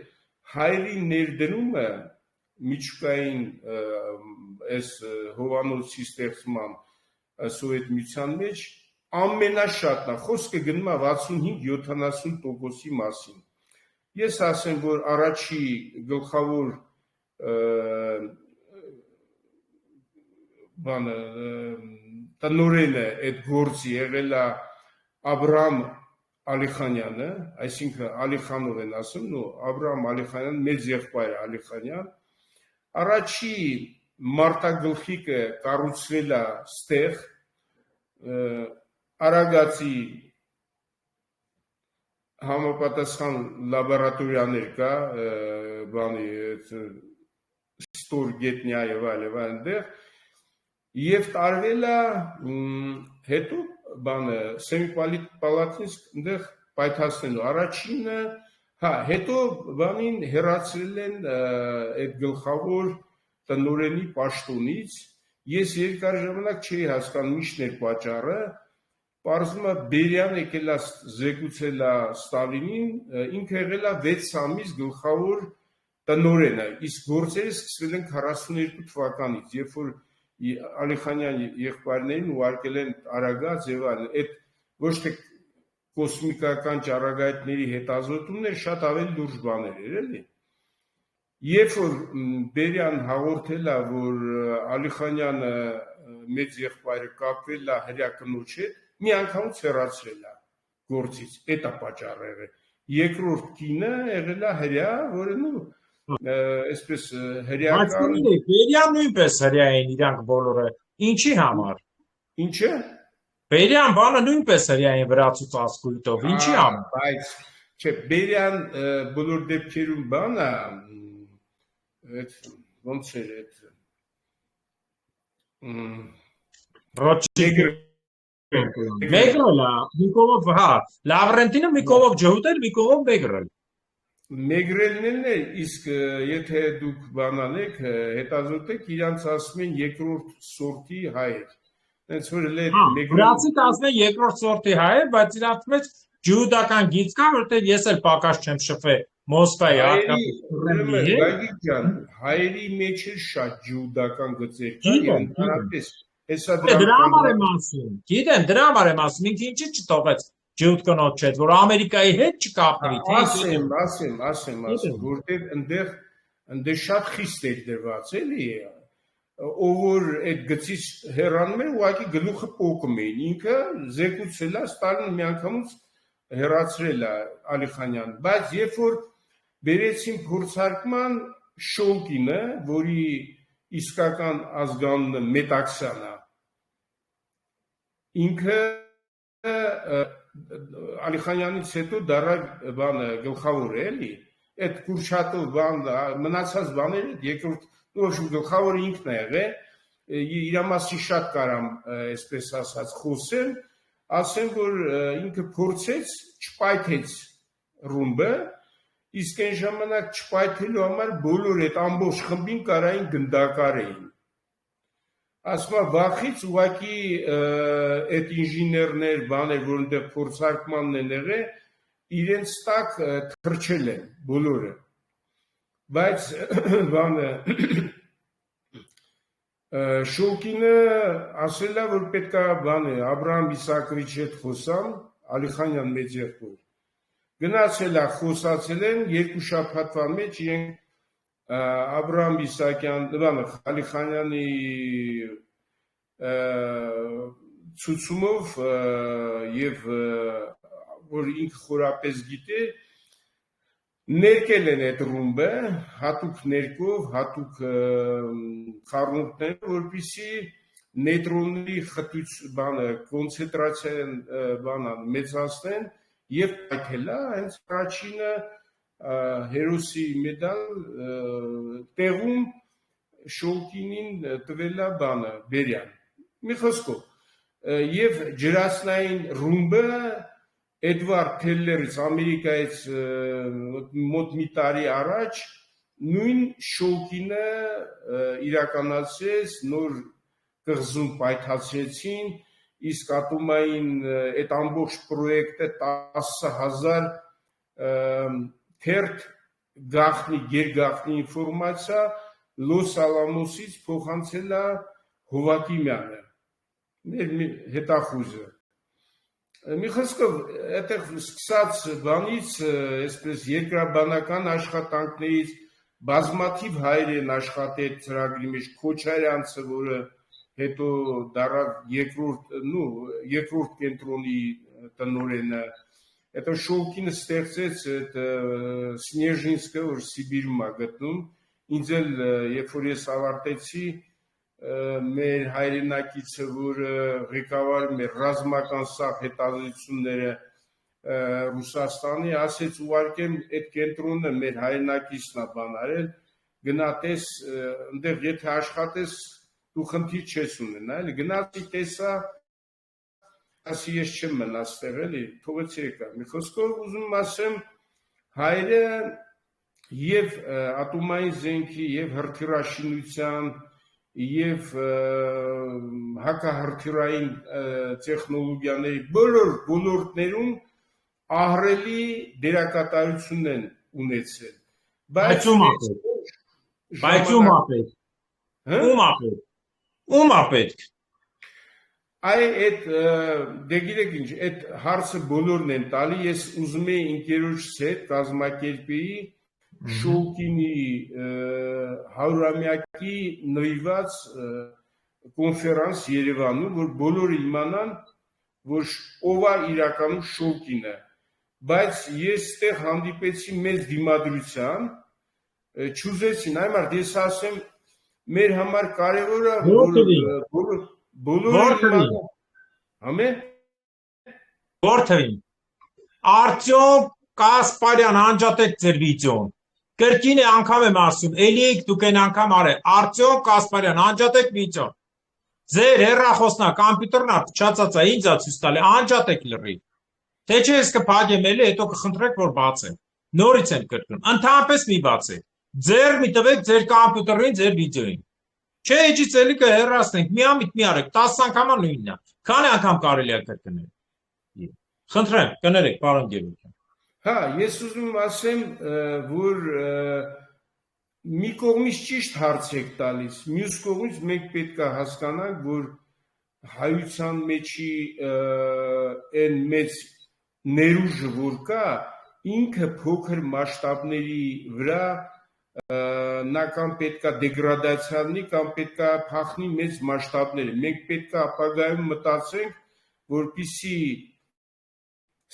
B: հայերի ներդրումը միջուկային այս հովանոցի ստեղծման Սովետ միության մեջ ամենաշատն է, խոսքը գնում է 65-70%-ի մասին։ Ես ասեմ, որ առաջի գլխավոր բանը տնօրենը այդ գործի եղել է Աբրահամ Ալիխանյանը, այսինքն Ալիխանով են ասում, նո Աբրահամ Ալիխանյան մեծ եղբայրը Ալիխանյան, առաջի մարտագլխիկը կառուցվել է ստեղ Արագածի համապատասխան լաբորատորիաներ կա, բանի ստոր գետնյա եւ այլն, եւ տարվել է հետո բանը Սեմիպալատինսկ այնտեղ պայթացնելու առաջինը, հա, հետո բանին հեռացրել են այդ գլխավոր տնօրենի պաշտոնից ես երկար ժամանակ չէի հասկանում ինչն էր պատճառը, պարզվում է Բերյան եկել է զեկուցել է Ստալինին, ինքը եղել է 6 ամիս գլխավոր տնօրենը, իսկ գործերը սկսվել են 42 թվականից, երբ որ Ալիխանյան եղբայրներին ուղարկել են Արագած եւ այլն, այդ ոչ թե կոսմիկական ճառագայթների հետազոտումներ, շատ ավելի լուրջ բաներ էր, էլի։ Երբ որ Բերյան հաղորդել է, որ Ալիխանյանը մեծ եղբայրը կապվել է հրյա կնոջ հետ, մի անգամից հեռացրել է գործից, այդ է պատճառը եղել։ Երկրորդ կինը եղել է հրյա, որը այսպես հրյական։
A: Բերյան նույնպես հրյա էին իրանք բոլորը։ Ինչի համար։
B: Ինչը։
A: Բերյան բանը նույնպես հրյա էին վրացու ծածկույթով։ Ինչի համար։
B: Բայց չէ, Բերյան բոլոր դեպքերում բանը այդ ոնց էր այդ
A: Մեգրելը մի կողով, հա, Լավրենտինը մի կողով ջհուտել, մի կողով մեգրել։
B: Մեգրելն է, իսկ եթե դուք բանանեք, հետազոտեք, իրանց ասում են երկրորդ սորտի հայեր։ Հենց որ
A: վրացիք ասում են երկրորդ սորտի հայեր, բայց իրանց մեջ ջհուդական գիծ կա, որտեղ ես էլ պակաս չեմ շփվել Մոսկվայի
B: հատկապես հայերի մեջ է շատ ջհուդական գծեր կա, եւ ընդհանրապես
A: դրա համար եմ ասում, գիտեմ, դրա համար եմ ասում, ինքը ինչի չթողեց ջհուդ կնոջ հետ, որ Ամերիկայի հետ չկապնվի,
B: ասեմ, որտեղ ընդեղ շատ խիստ էր դրված, էլի, ով որ այդ գծից հեռանում էր, ուղղակի գլուխը պոկում էին, ինքը զեկուցել է, Ստալինը միանգամից հեռացրել է Ալիխանյան, բայց երբ որ բերեցին փորձարկման Շոլկինը, որի իսկական ազգանունը Մետաքսյան է, ինքը Ալիխանյանից հետո դառավ բանը գլխավոր է, էլի, այդ Կուրչատով բանը, մնացած բաները երկրորդ, գլխավորը ինքն է եղել, իր մասին շատ կարամ, այսպես ասած, խոսեմ, ասեմ, որ ինքը փորձեց, չպայթեց ռումբը, իսկ այն ժամանակ չպայթելու համար բոլոր այդ ամբողջ խմբին կարային գնդակարեին։ Ասում եմ, վախից ուղղակի այդ ինժեներներ, բաներ, որ այնտեղ փորձարկմանն են եղել, իրենց տակ թռչել են բոլորը։ Բայց բանը Շոլկինը ասել է, որ պետք է բանը Աբրահամ Իսակովիչի հետ խոսամ, Ալիխանյան մեծ եղբոր։ Գնացել է, խոսացել են, 2 շաբաթվա մեջ իրենք Աբրահամ Իսակյան, Ալիխանյանի ցուցումով եւ որ ինքը խորապես գիտե, ներկել են այդ ռումբը, հատուկ ներկով, հատուկ խառնուրդներ, որպեսզի նեյտրոնների կոնցենտրացիան մեծացնեն եւ այդելա հենց առաջինը հերոսի մեդալ տեղում Շոլկինին տվել է բանը Բերյան։ Մի խոսքով եւ ջրածնային ռումբը Էդվարդ Թելլերից Ամերիկայից մոտ մի տարի առաջ նույն Շոլկինը իրականացրեց, նոր կղզում պայթացրեցին, իսկ ատոմային այդ ամբողջ պրոյեկտը 10,000 թերթ գաղտնի, գերգաղտնի ինֆորմացիա Լոս Ալամոսից փոխանցել է Հովակիմյանը, մեր հետախուզը։ Մի խոսքով, այդտեղ սկսած բանից, այսպես երկրաբանական աշխատանքներից բազմաթիվ հայեր են աշխատել ծրագրի մեջ, Քոչարյանցը, որը հետո դառավ երկրորդ կենտրոնի տնօրենը, հետո Շոլկինը ստեղծեց այդ Սնեժինսկը, որ Սիբիրում է գտնում, ինձ էլ, երբ որ ես ավարտեցի, մեր հայրենակիցը, որ ղեկավարում էր ռազմական սաղ հետազոտությունները Ռուսաստանի, ասեց ուղարկեմ այդ կենտրոնը մեր հայրենակիցն է բան արել, գնա տես, այնտեղ եթե աշխատես, դու խնդիր չես ունենա, էլի գնացի տեսա, ասի ես չեմ մնա ստեղ, էլի թողեցի եկա։ Մի խոսքով ուզում ասեմ, հայրը եւ ատոմային զենքի եւ հրթիռաշինության եւ հակահրթիռային տեխնոլոգիաների բոլոր ոլորտներում ահռելի դերակատարություն են ունեցել։
A: Բայց ում ապետ։
B: Այդ դե գիտեք ինչ, այդ հարցը բոլորն են տալի, ես ուզում եի ընկերոջս հետ կազմակերպեի Շոուկինի 100-ամյակի նվիրված կոնֆերանս Երևանում, որ բոլորը իմանան, որ ով է իրականում Շոուկինը, բայց ես այդտեղ հանդիպեցի մեծ դիմադրության, չուզեցին, այմարդ ես ասեմ, մեր համար կարևոր է,
A: Որթվին, Արտյոմ Կասպարյան անջատեք ձեր վիդեոն, կրկին է անգամ եմ ասում, էլի եք դուք են անգամ արել, Արտյոմ Կասպարյան անջատեք վիդեոն, ձեր հեռախոսնա, կամպյուտերնա, փչացածա, ինձ ցույց տալի, անջատեք լրի, թե չէ ես կփակեմ էլի, հետո կխնդրեք, որ բացեմ, նորից եմ կրկնում, ընդհանրապես մի բացեք, ձեր մի տվեք ձեր կամպյուտերին, ձեր վիդեոին, չէ էջից էլի կհեռացնենք, միամիտ մի արեք, 10 անգամա նույնն է, քանի անգամ կարելի է կրկնել, խնդրեմ, կներեք, պարոն Գևորգյան։
B: Հա, ես ուզում եմ ասեմ, որ մի կողմից ճիշտ հարց եք տալիս, մյուս կողմից մենք պետք է հասկանանք, որ հայության մեջի այն մեծ ներուժը, որ կա, ինքը փոքր մասշտաբների վրա նա կամ պետք է դեգրադացիա լինի, կամ պետք է փախնի մեծ մասշտաբները, մենք պետք է ապագայում մտածենք, որպեսզի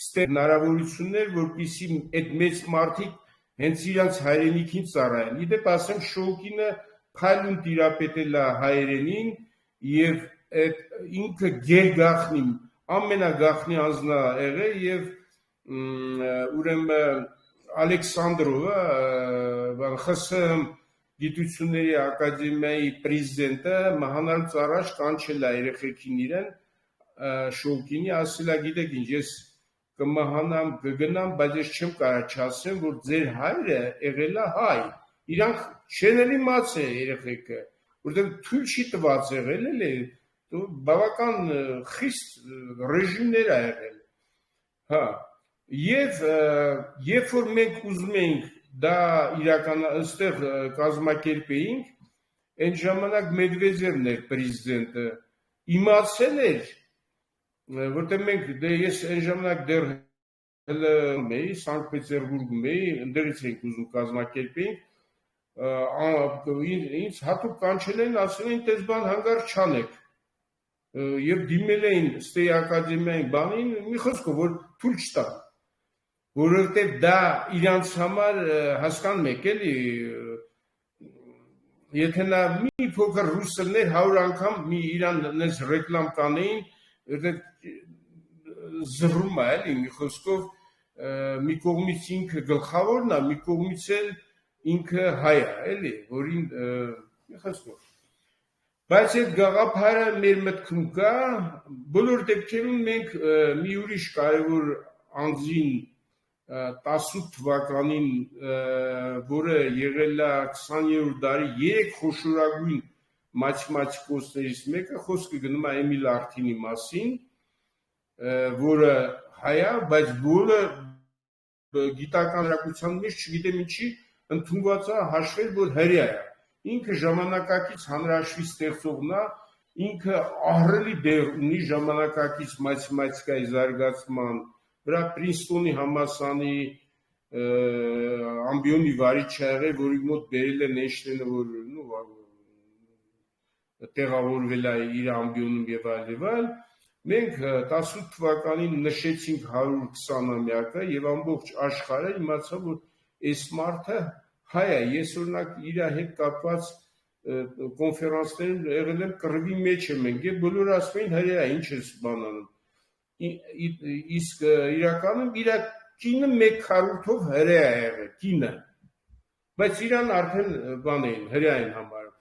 B: ստեղ հնարավորություններ, որպեսզի այդ մեծ մարդիկ հենց իրանց հայրենիքին ծառայեն։ Իդեպ ասեմ, Շոուկինը փայլուն տիրապետել է հայերենին եւ այդ ինքը գերգախնի, ամենագախնի անձն է եղել եւ ուրեմն Ալեքսանդրովը ԽՍՀՄ գիտությունների ակադեմիայի պրեզիդենտը մահանալուց առաջ կանչել է երեխեքին իրեն Շոուկինի, ասել է, գիտեք ինչ, ես կմահանամ, կգնամ, բայց ես չեմ կարող չասեմ, որ ձեր հայրը եղել է հայ։ Իրանք չեն էլի մաց է երեխեքը, որտեղ թույլ չի տված եղել էլի, բավական խիստ ռեժիմներ ա եղել։ Հա, եւ երբ որ մենք ուզում ենք դա իրական այստեղ կազմակերպեինք, այն ժամանակ Մեդվեդևն էր պրեզիդենտը, իմացել էր, որտեղ մենք ես այն ժամանակ դեռ էի Սանկտ Պետերբուրգում էի, ընդդեղից ենք ուզում կազմակերպեինք, ինձ հատուկ կանչել էին, ասել էին, տես բան հանգարց չանեք, եւ դիմել էին ստեյ ակադեմիային բանին, մի խոսքով որ թույլ չտան, որովհետեւ դա իրանց համար հասկանում եք էլի, եթե նա մի փոքր ռուսերներ 100 անգամ մի իրան նես ռեկլամ կանեին, զրում է էլի, մի խոսքով մի կողմից ինքը գլխավորն է, մի կողմից էլ ինքը հայ է, էլի, որին մի խոսքով։ Բայց այդ գաղափարը մեր մտքում կա, բոլոր դեպքերում մենք մի ուրիշ կարևոր անձին 18 թվականին, որը եղել է 20-րդ դարի 3 խոշորագույն մաթեմատիկոսներից մեկը, խոսքը գնում է Էմիլ Արթինի մասին, որը հայ է, բայց որը գիտական հրապարակության մեջ չգիտեմ ինչի ընդունված է հաշվել, որ հրեա է։ Ինքը ժամանակակից հանրահաշվի ստեղծողն է, ինքը ահռելի դեր ունի ժամանակակից մաթեմատիկայի զարգացման վրա, Պրինսթոնի համալսարանի ամբիոնի վարիչ է եղել, որի մոտ բերել են Էյնշտեյնը, որ տեղավորվել է իր ամբիոնում եւ այլ։ Մենք 18 թվականին նշեցինք 120-ամյակը եւ ամբողջ աշխարհը իմացավ, որ այս մարդը հայ է, ես օրինակ իր հետ կապված կոնֆերանսներում եղել եմ կռվի մեջ եմ ենք եւ բոլորը ասում էին հրեա, ինչ ես բան անում։ Իսկ իրականում իր կինը 1/4-ով հրեա է եղել, կինը։ Բայց իրան արդեն բան էին, հրեա են համարում։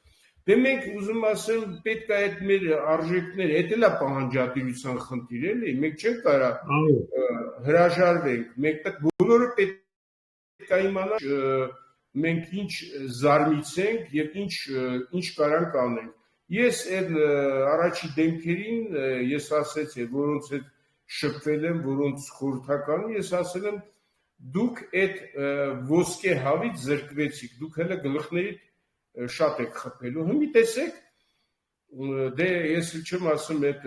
B: Դե մենք ուզում ասեմ, պետք է այդ մեր արժեքները, դա էլ է պահանջատիրության խնդիր էլի, մենք չենք կարող հրաժարվենք, մենք բոլորը պետք է իմանանք մենք ինչ զարմիցենք եւ ինչ կարանք անենք։ Ես այդ առաջի դեմքերին ես ասեցի, որոնց հետ շփվել եմ, որոնց խորհրդական եմ, ես ասել եմ դուք այդ ոսկե հավից զրկվեցիք, դուք հələ գլխներիդ շատ եք խփելու, հիմի տեսեք, դե ես չեմ ասում այդ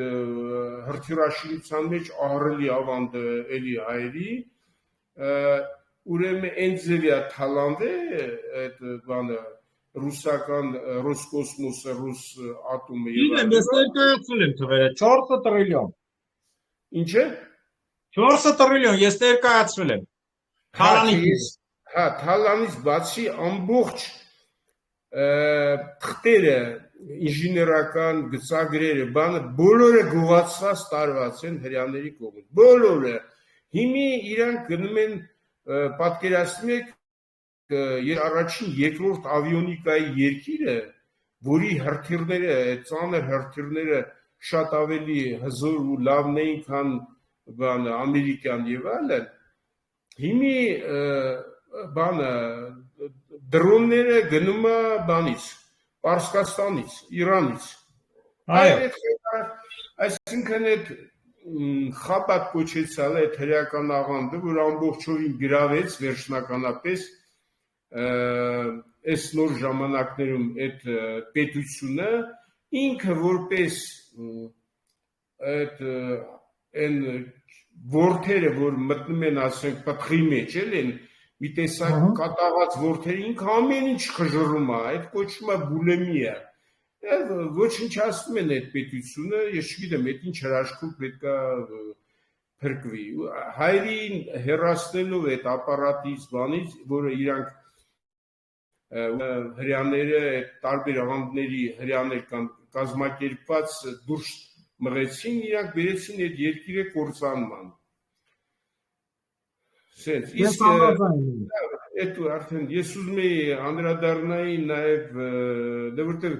B: հրթիռաշինության մեջ ահռելի ավանդը էլի հայերի, ուրեմն այն ձևիա թալանվե այդ բանը ռուսական Ռոսկոսմոսը, ռուս ատոմը
A: եւ ես ներկայացրել եմ թվերը 4 տրիլիոն։
B: Ինչ է?
A: 4 տրիլիոն ես ներկայացրել եմ։ Թալանից։
B: Հա, թալանից բացի ամբողջ թղթերը, ինժեներական գծագրերը, բանը բոլորը գողացված տարված են հрьяաների կողմից։ Բոլորը։ Հիմի իրանք գնում են պատկերացնում եք առաջին երկրորդ ավիոնիկայի երկիրը, որի հրթիռները, ծանր հրթիռները շատ ավելի հզոր ու լավն էին, քան բանը ամերիկյան եւ այլն։ Հիմի բանը դրոնները գնում է բանից, Պարսկաստանից, Իրանից։ Այսինքն այդ խաբատ կոչեցյալ այդ հրեական աղանդը, որ ամբողջովին գրավեց վերջնականապես այս նոր ժամանակներում այդ պետությունը ինքը որպես այդ այն ворթերը, որ մտնում են, ասենք, պտղի մեջ են, մի տեսակ կատաղած ворթերը ինքը ամեն ինչ խժռում է, այդ կոչվում է բուլեմիա։ Ոչնչացնում են այդ պետությունը, ես չգիտեմ, այդ ինչ հրաշքով պետք է փրկվի։ Հայրին հեռացնելով այդ ապարատից բանից, որը իրանք հрьяաները տարբեր աղանդների հрьяաներ կան կազմակերպված դուրս մղեցին, իրանք բերեցին այդ երկիրը կործանման։ Ես արդեն ես ուզում եի անդրադառնայի նաև դե որտեղ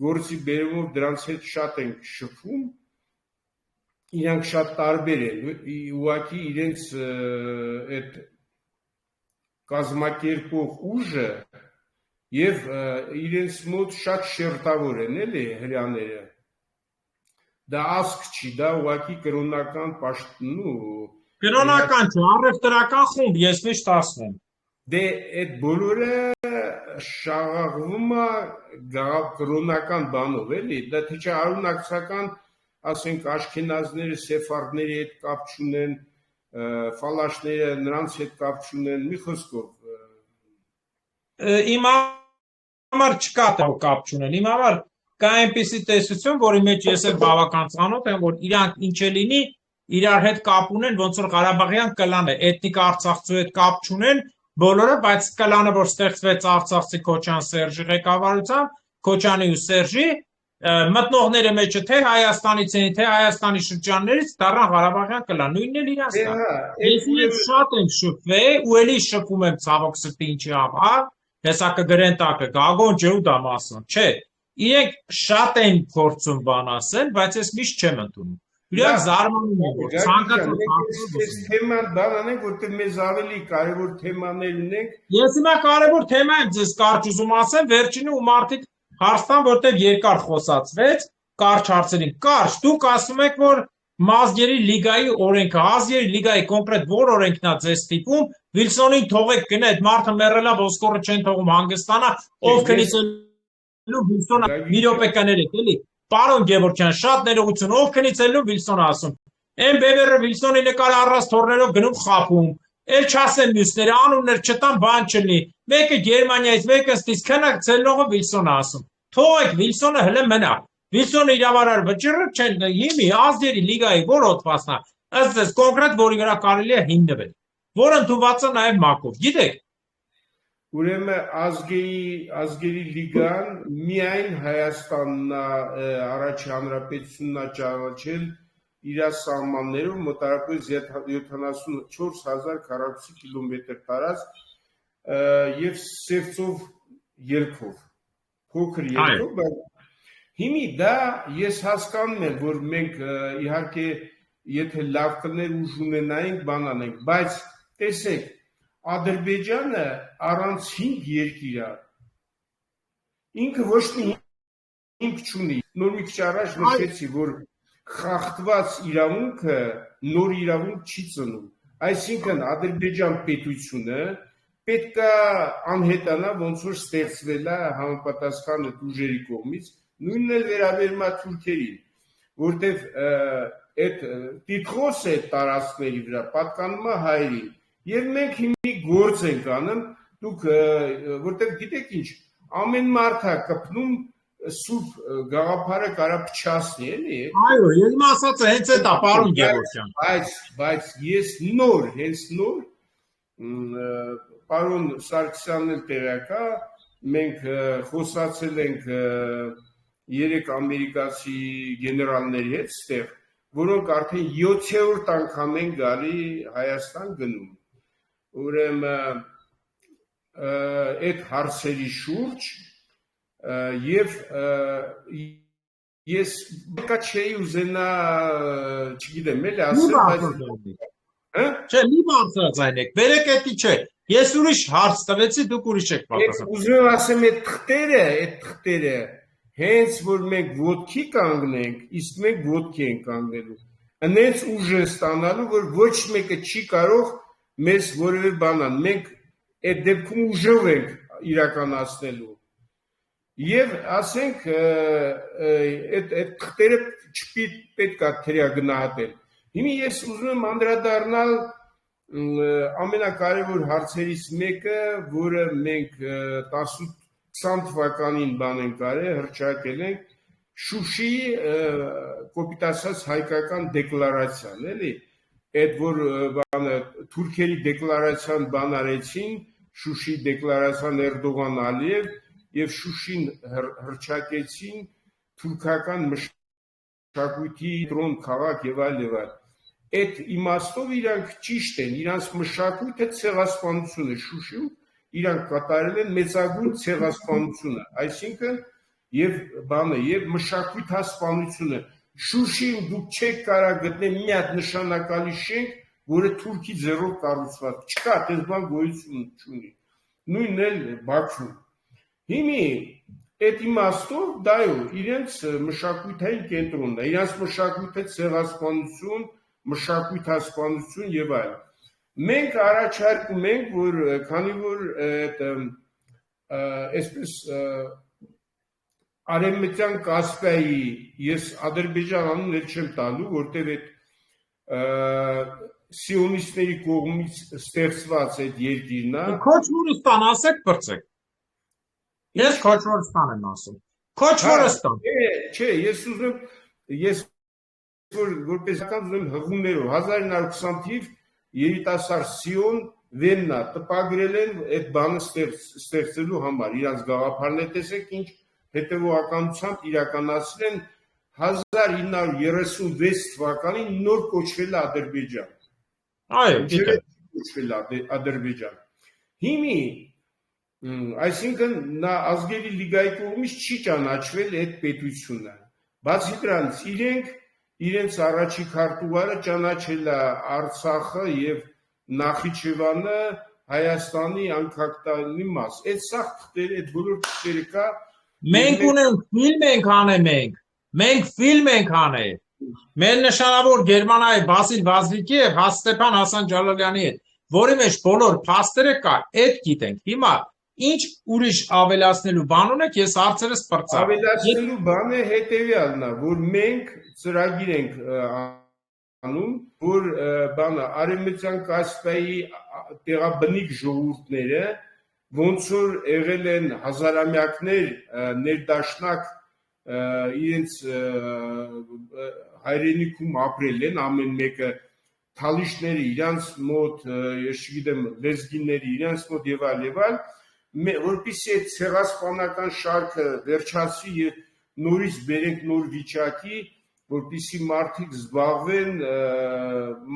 B: գործի բերումով դրանց հետ շատ ենք շփվում, իրանք շատ տարբեր են, ուղղակի իրենց այդ կազմակերպող ուժը եւ իրենց մոտ շատ շերտավոր են, էլի հрьяաները։ Դա ասք չի, դա ուղղակի կրոնական պաշտոնու
A: կրոնական չէ, առևտրական խումբ, ես միշտ ասում եմ։
B: Դե այդ բոլորը շաղաղվում է կրոնական բանով, էլի, դա թե չէ արունակցական, ասենք աշքենազները սեֆարդների հետ կապ չունեն, ֆալաշները նրանց հետ կապ չունեն, մի խոսքով։
A: Իմ համար չկա կապ չունեն, իմ համար կա այնպիսի տեսություն, որի մեջ ես էլ բավական ծանոթ եմ, որ իրանք ինչ է լինի, իրար հետ կապ ունեն, ոնց որ Ղարաբաղյան կլան է, էթնիկ արցախցու հետ կապ չունեն, բոլորը, բայց կլանը, որ ստեղծվեց արցախցի Քոչան Սերժի ղեկավարությամբ, Քոչանի ու Սերժի, մտնողները մեջը թե Հայաստանից են, թե Հայաստանի շրջաններից դառան Ղարաբաղյան կլան, նույնն էլ իրանց կա։ Ես իրենց շատ եմ շփվել ու էլի շփում եմ ցավոք սրտի ինչի համար, հեսա կգրեն տակը, Գագոն ջրու դամասն, չէ, իրենք շատ են փորձում բան ասել, բայց ես միշտ չեմ ընդունում։ Իրանք զարմանում են, որ ցանկացած
B: թեման բան անենք, որտեղ մեզ ավելի կարևոր թեմաներ ունենք։
A: Ես հիմա կարևոր թեմա եմ ձեզ կարճ ուզում ասեմ, վերջինը ու մարդիկ հարցան, որտեղ երկար խոսացվեց, կարճ հարցերին, կարճ, դուք ասում եք, որ Ազգերի լիգայի օրենքը, Ազգերի լիգայի կոնկրետ որ օրենքն է ձեզ տիպում, Վիլսոնին թողեք գնա, այդ մարդը մեռելա, ոսկորը չեն թողում հանգստանա, ով քնիցելու Վիլսոնը մի րոպե կներեք, էլի։ Պարոն Գևորգյան, շատ ներողություն, ով քնիցելու Վիլսոնը ասում։ Այն բևերը Վիլսոնի նկարը առած թորներով գնում խափում։ Էլ չասեմ մյուսները, անուններ չտան, բան չլինի։ Մեկը Գերմանիայից, մեկը ստից քնացելողը Վիլսոնը ասում։ Թողեք Վիլսոնը հələ մնա։ Վիլսոնը իրավարար վճռը չեն հիմի Ազգերի լիգայի որ հոդվածն է, ըստ ձեզ կոնկրետ որի վրա կարելի է հիմնվել, որ ընդունված է նաև ՄԱԿ-ով, գիտեք։
B: Ուրեմն ազգերի լիգան միայն Հայաստանն առաջ հանրապետությունն է ճանաչել իր սահմաններով մոտավորապես 74,000 քառակուսի կիլոմետր տարած եւ Սևծով երկով, փոքր երկով, բայց հիմի դա ես հասկանում եմ, որ մենք իհարկե եթե լավ կներ ուժ ունենայինք, բան անենք, բայց տեսեք Ադրբեջանը առանց 5 երկիր է։ Ինքը ոչ մի հիմք չունի։ Նոր մի քիչ առաջ նշեցի, որ խախտված իրավունքը նոր իրավունք չի ծնում։ Այսինքն Ադրբեջան պետությունը պետք է անհետանա, ոնց որ ստեղծվել է համապատասխան ուժերի կողմից, նույնն էլ վերաբերում է թուրքերին, որտեվ այդ տիտղոսը այդ տարածքների վրա պատկանում է հայերին, եւ մենք հիմի գործ ենք անում, դուք որտեվ գիտեք ինչ, ամեն մարդ է կպնում սուրբ գաղափարը կարա փչացնի, էլի։
A: Այո, ես ասացի հենց այդ է, պարոն Գևորգյան։
B: Բայց ես նոր, հենց նոր պարոն Սարգսյանն էլ տեղյակ է, մենք խոսացել ենք 3 ամերիկացի գեներալների հետ ստեղ, որոնք արդեն 7-րդ անգամ են գալի Հայաստան գնում։ Ուրեմն այդ հարցերի շուրջ եւ ես բկա չէի ուզենա, չգիտեմ, էլի ասել, բայց
A: չէ, մի բարձրացնեք, վերեկետի չէ։ Ես ուրիշ հարց տվեցի, դուք ուրիշ եք պատասխանում։
B: Ուզում եմ ասեմ, այդ թղթերը, հենց որ մենք ոտքի կանգնենք, իսկ մենք ոտքի ենք կանգնելու։ Այնց ուժ է ստանալու, որ ոչ մեկը չի կարող մեզ որևէ բան անել։ Մենք այդ դեպքում ուժով ենք իրականացնելու։ Եվ ասենք այդ թղթերը չպետք է թերագնահատել։ Հիմա ես ուզում եմ անդրադառնալ ամենակարևոր հարցերից մեկը, որը մենք 18-20 թվականին բան ենք արել, հռչակել ենք Շուշիի կոպիտ ասած հայկական դեկլարացիան, էլի, այդ որ բանը թուրքերի դեկլարացիան բան արեցին, Շուշի դեկլարացիան Էրդողան Ալիև եւ Շուշին հռչակեցին թուրքական մշակույթի կենտրոն քաղաք եւ այլ եւ այլ։ Այդ իմաստով իրանք ճիշտ են, իրանց մշակույթը ցեղասպանություն է Շուշիում, իրանք կատարել են մեծագույն ցեղասպանությունը, այսինքն եւ բանը եւ մշակույթասպանությունը։ Շուշիում դուք չեք կարող գտնել մի հատ նշանակալի շենք, որը թուրքի ձեռով կառուցված չկա, այդպես բան գոյություն չունի։ Նույնն էլ Բաքվում։ Հիմի այդ իմաստով դայո իրենց մշակութային կենտրոնն է, իրենց մշակույթը ցեղասպանություն, մշակույթասպանություն եւ այլն։ Մենք առաջարկում ենք, որ քանի որ այդ այսպես Արևմտյան Կասպիայի ես Ադրբեջան անուններ չեմ տալու, որտեղ այդ սիոնիստների կողմից ստեղծված այդ երկիրն է։
A: Քոչվորստան ասեք բրծեք։ Ես Քոչվորստան եմ ասում։ Քոչվորստան։
B: Չէ, ես ուզում եմ ես որպես ուզում եմ հղումներով 1920 թիվ երիտասարդ Սիոն Վեննա տպագրել են այդ բանը ստեղծելու համար, իրանց գաղափարն է տեսեք ինչ հետևողականությամբ իրականացրել են 1936 թվականին նոր կոչվել է Ադրբեջան։
A: Այո, գիտեմ։
B: Կոչվել է Ադրբեջան։ Հիմի, այսինքն նա ազգերի լիգայի կողմից չի ճանաչվել այդ պետությունը։ Բացի դրանից իրենց առաջի քարտուղարը ճանաչել է Արցախը եւ Նախիջևանը Հայաստանի անկախտանի մաս։ Այդ սաղ թղթերը, այդ բոլոր թղթերը կա։
A: Մենք ունենք ֆիլմ ենք անել մենք ֆիլմ ենք անել։ Մեր նշանավոր Գերմանիայի Վասիլ Վազլիկի եւ Ստեփան Հասան Ջալալյանի հետ, որի մեջ բոլոր փաստերը կա, այդ գիտենք։ Հիմա ինչ ուրիշ ավելացնելու բան ունեք, ես հարցերս բրծա։
B: Ավելացնելու բանը հետեւյալն է, որ մենք ծրագիր ենք անում, որ բանը Արևմտյան Կասպիայի տեղաբնիկ ժողովուրդները ոնց որ եղել են հազարամյակներ ներդաշնակ իրենց հայրենիքում ապրել են, ամեն մեկը թալիշները իրանց մոտ, ես չգիտեմ, լեզգիների իրանց մոտ եւ այլ, որպեսզի այդ ցեղասպանական շարքը վերջացվի եւ նորից բերենք նոր վիճակի, որպեսզի մարդիկ զբաղվեն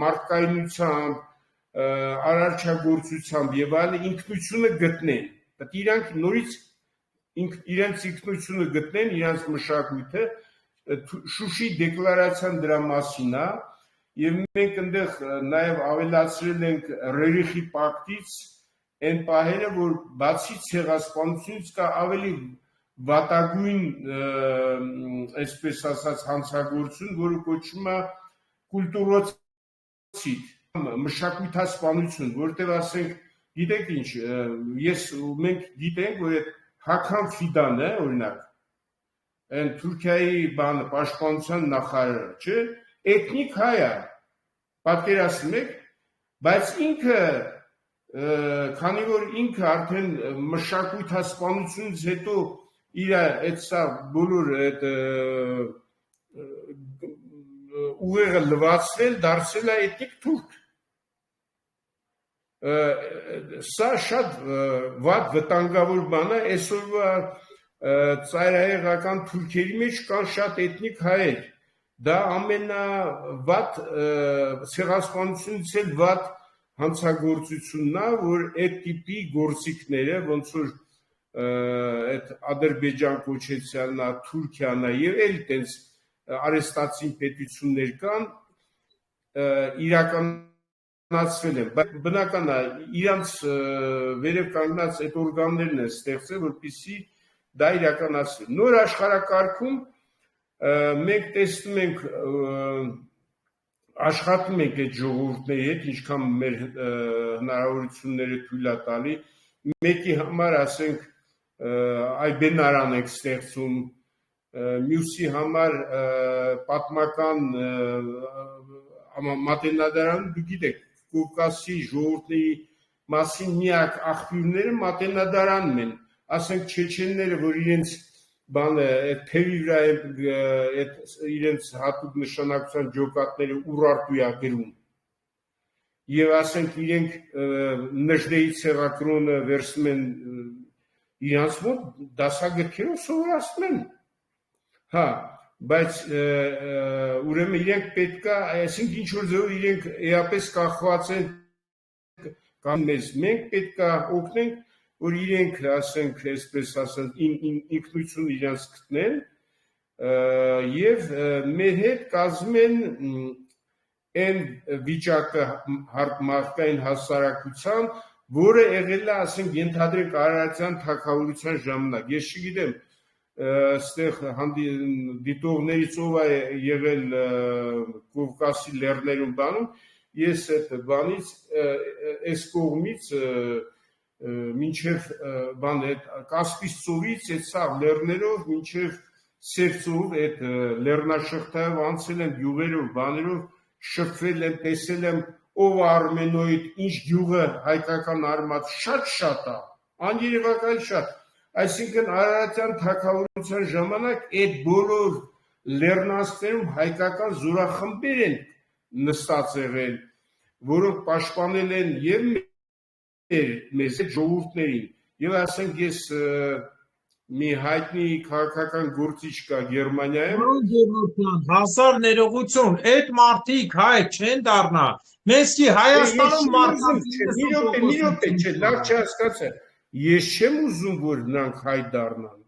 B: մարդկայնությամբ, արարչագործությամբ եւ այլն ինքնությունը գտնեն։ Դա իրանք նորից իրենց ինքնությունը գտնեն, իրենց մշակույթը, Շուշի դեկլարացիան դրա մասին է, եւ մենք այնտեղ նաեւ ավելացրել ենք Ռերիխի պակտից այն պահերը, որ բացի ցեղասպանությունից կա ավելի վատագույն, այսպես ասած, հանցագործություն, որը կոչվում է կուլտուրոցիդ, մշակութասպանություն, որտեղ ասենք, գիտեք ինչ, մենք գիտենք, որ այդ Հաքան Ֆիդանը, օրինակ, այն Թուրքիայի պաշտպանության նախարարը, չէ, էթնիկ հայ է, պատկերացնում եք, բայց ինքը, քանի որ ինքը արդեն մշակութասպանությունից հետո իր այդ սա բոլոր այդ ուղեղը լվացվել, դարձել է էթնիկ թուրք։ Սա շատ վատ վտանգավոր բան է, այսօրվա ծայրահեղական թուրքերի մեջ կան շատ էթնիկ հայեր։ Դա ամենավատ ցեղասպանությունից էլ վատ հանցագործությունն է, որ այդ տիպի գործիքները, ոնց որ այդ Ադրբեջան կոչեցյանն է, Թուրքիան է եւ այլ տենց արեստացին պետություններ կան, իրականացվել են, բայց բնական է, իրանց վերև կանգնած այդ օրգաններն են ստեղծել, որպեսզի դա իրականացվի։ Նոր աշխարհակարգում մենք տեսնում ենք, աշխատում ենք այդ ժողովուրդների հետ, ինչքան մեր հնարավորությունները թույլ է տալի, մեկի համար, ասենք, այբենարան ենք ստեղծում, մյուսի համար պատմական մատենադարան, դու գիտեք, Կովկասի ժողովուրդների մասին միակ աղբյուրները մատենադարանն են, ասենք չեչենները, որ իրենց բանը թևի վրա իրենց հատուկ նշանակության ջոկատները Ուրարտույա գրում եւ ասենք իրենք Նժդեի ցեղակրոնը վերցնում են իրանց մոտ դասագրքերով սովորացնում են, հա, բայց ուրեմն իրենք պետքա, այսինքն ինչ որ ձեւով իրենք էապես կախված են կամ մենք պետքա օգնենք, որ իրենք, ասենք, այսպես ասած, ինքնություն իրենց գտնեն եւ մեր հետ կազմեն այն վիճակը մարդկային հասարակության, որը եղել է, ասենք, ենթադրենք Արարատյան թագավորության ժամանակ։ Ես չգիտեմ, այստեղ դիտողներից ով է եղել Կովկասի լեռներում բանում, ես այդ բանից, այս կողմից մինչև բան այդ Կասպից ծովից այդ սաղ լեռներով մինչև Սև ծով այդ լեռնաշղթայով անցել եմ գյուղերով, բաներով շփվել եմ, տեսել եմ ով Արմենոյդ, ինչ գյուղը հայկական արմատ, շատ է, աներևակայել շատ, այսինքն Արարատյան թագավորության ժամանակ այդ բոլոր լեռնանցքներում հայկական զորախմբեր են նստած եղել, որոնք պաշտպանել են եւ մեզ այդ ժողովուրդներին եւ ասենք ես մի հայտնի քաղաքական գործիչ կա Գերմանիայում
A: հազար ներողություն այդ մարդիկ հայ չեն դառնա մեսքի Հայաստանում մարդիկ
B: մի րոպե չէ լավ չհասկացա ես չեմ ուզում որ նրանք հայ դառնան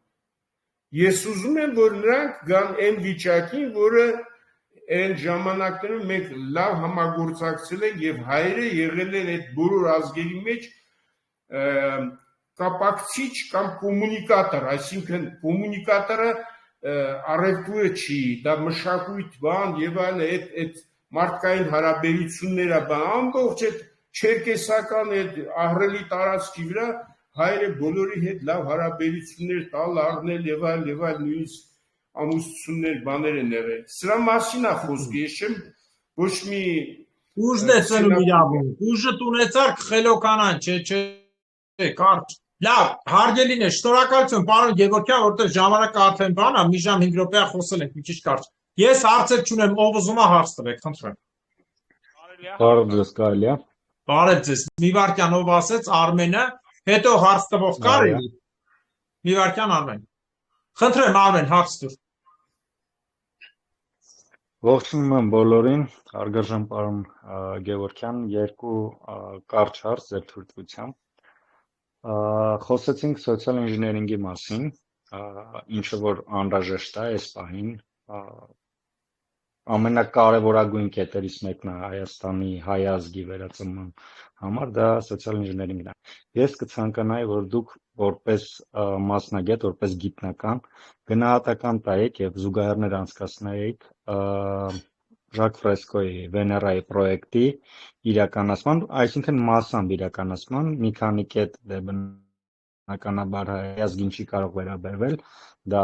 B: ես ուզում եմ որ նրանք գան այն վիճակին որը այն ժամանակներում մենք լավ համագործակցել ենք եւ հայերը եղել են այդ բոլոր ազգերի մեջ կապակցիչ կամ կոմունիկատոր, այսինքն կոմունիկատորը առևտուրը չի, դա մշակույթ բան եւ այլ այդ մարդկային հարաբերությունները բան, ամբողջ այդ չերկեսական այդ ահռելի տարածքի վրա հայերը բոլորի հետ լավ հարաբերություններ տալ, առնել եւ այլ նույնիսկ ամուսնություններ բաներ են եղել։ Սրա մասին է խոսքը, ես չեմ ոչ մի
A: ուժն է ծնում իրավունք, ուժը տունեցար խելոկանան, չէ, կարճ։ Լավ, հարգելին է, շնորհակալություն, պարոն Գևորգյան, որտեղ ժամանակը արդեն բան է, մի ժամ 5 րոպե խոսել ենք, մի քիչ կարճ։ Ես հարցեր չունեմ, ով ուզում է հարց տվեք, խնդրեմ։
C: Բարև ձեզ, կարելի է։
A: Բարև ձեզ։ Մի վարքյան ով ասեց Արմենը, հետո հարց տվող կար է։ Մի վարքյան Արմեն։ Խնդրեմ Արմեն, հարց տուր։
C: Ողջունում եմ բոլորին, հարգարժան պարոն Գևորգյան, երկու կարճ հարց ձեր թույլտվությամբ։ Խոսեցինք սոցիալ ինժեներինգի մասին, ինչը որ անհրաժեշտ է այս պահին, ամենակարևորագույն կետերից մեկն է Հայաստանի հայ ազգի վերածնման համար, դա սոցիալ ինժեներինգն է։ Ես կցանկանայի, որ դուք որպես մասնագետ, որպես գիտնական գնահատական տայեք եւ զուգահեռներ անցկացնեիք Ժակ Ֆրեսկոյի Վեներայի պրոյեկտի իրականացման, այսինքն massամբ իրականացման մի քանի կետ դե բնականաբար ազգին չի կարող վերաբերվել, դա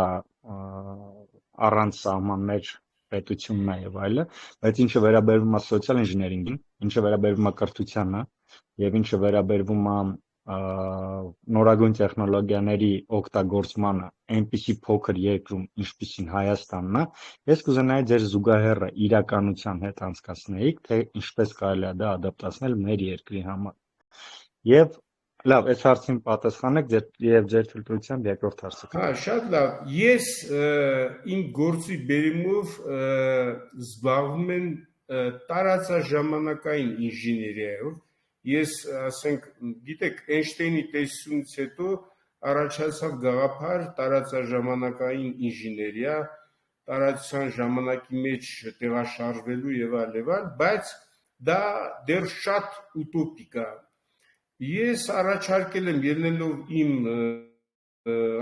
C: առանց սահմաններ պետությունն է եւ այլը, բայց ինչը վերաբերվում է սոցիալ ինժեներինգին, ինչը վերաբերվում է կրթությանը եւ ինչը վերաբերվում է նորագույն տեխնոլոգիաների օգտագործմանը այնպիսի փոքր երկրում, ինչպիսին Հայաստանն է, ես կուզենայի ձեր զուգահեռը իրականության հետ անցկացնեիք, թե ինչպես կարելի է դա ադապտացնել մեր երկրի համար։ Եվ լավ, այս հարցին պատասխանեք եւ ձեր թույլտվությամբ երկրորդ հարցը։
B: Հա, շատ լավ։ Ես իմ գործի բերումով զբաղվում եմ տարածաժամանակային ինժեներիայով։ Ես, ասենք, գիտեք, Էյնշտեյնի տեսությունից հետո առաջացավ գաղափար տարածաժամանակային ինժեներիա, տարածության ժամանակի մեջ տեղաշարժվելու եւ այլ, բայց դա դեռ շատ ուտոպիկ է։ Ես առաջարկել եմ ելնելով իմ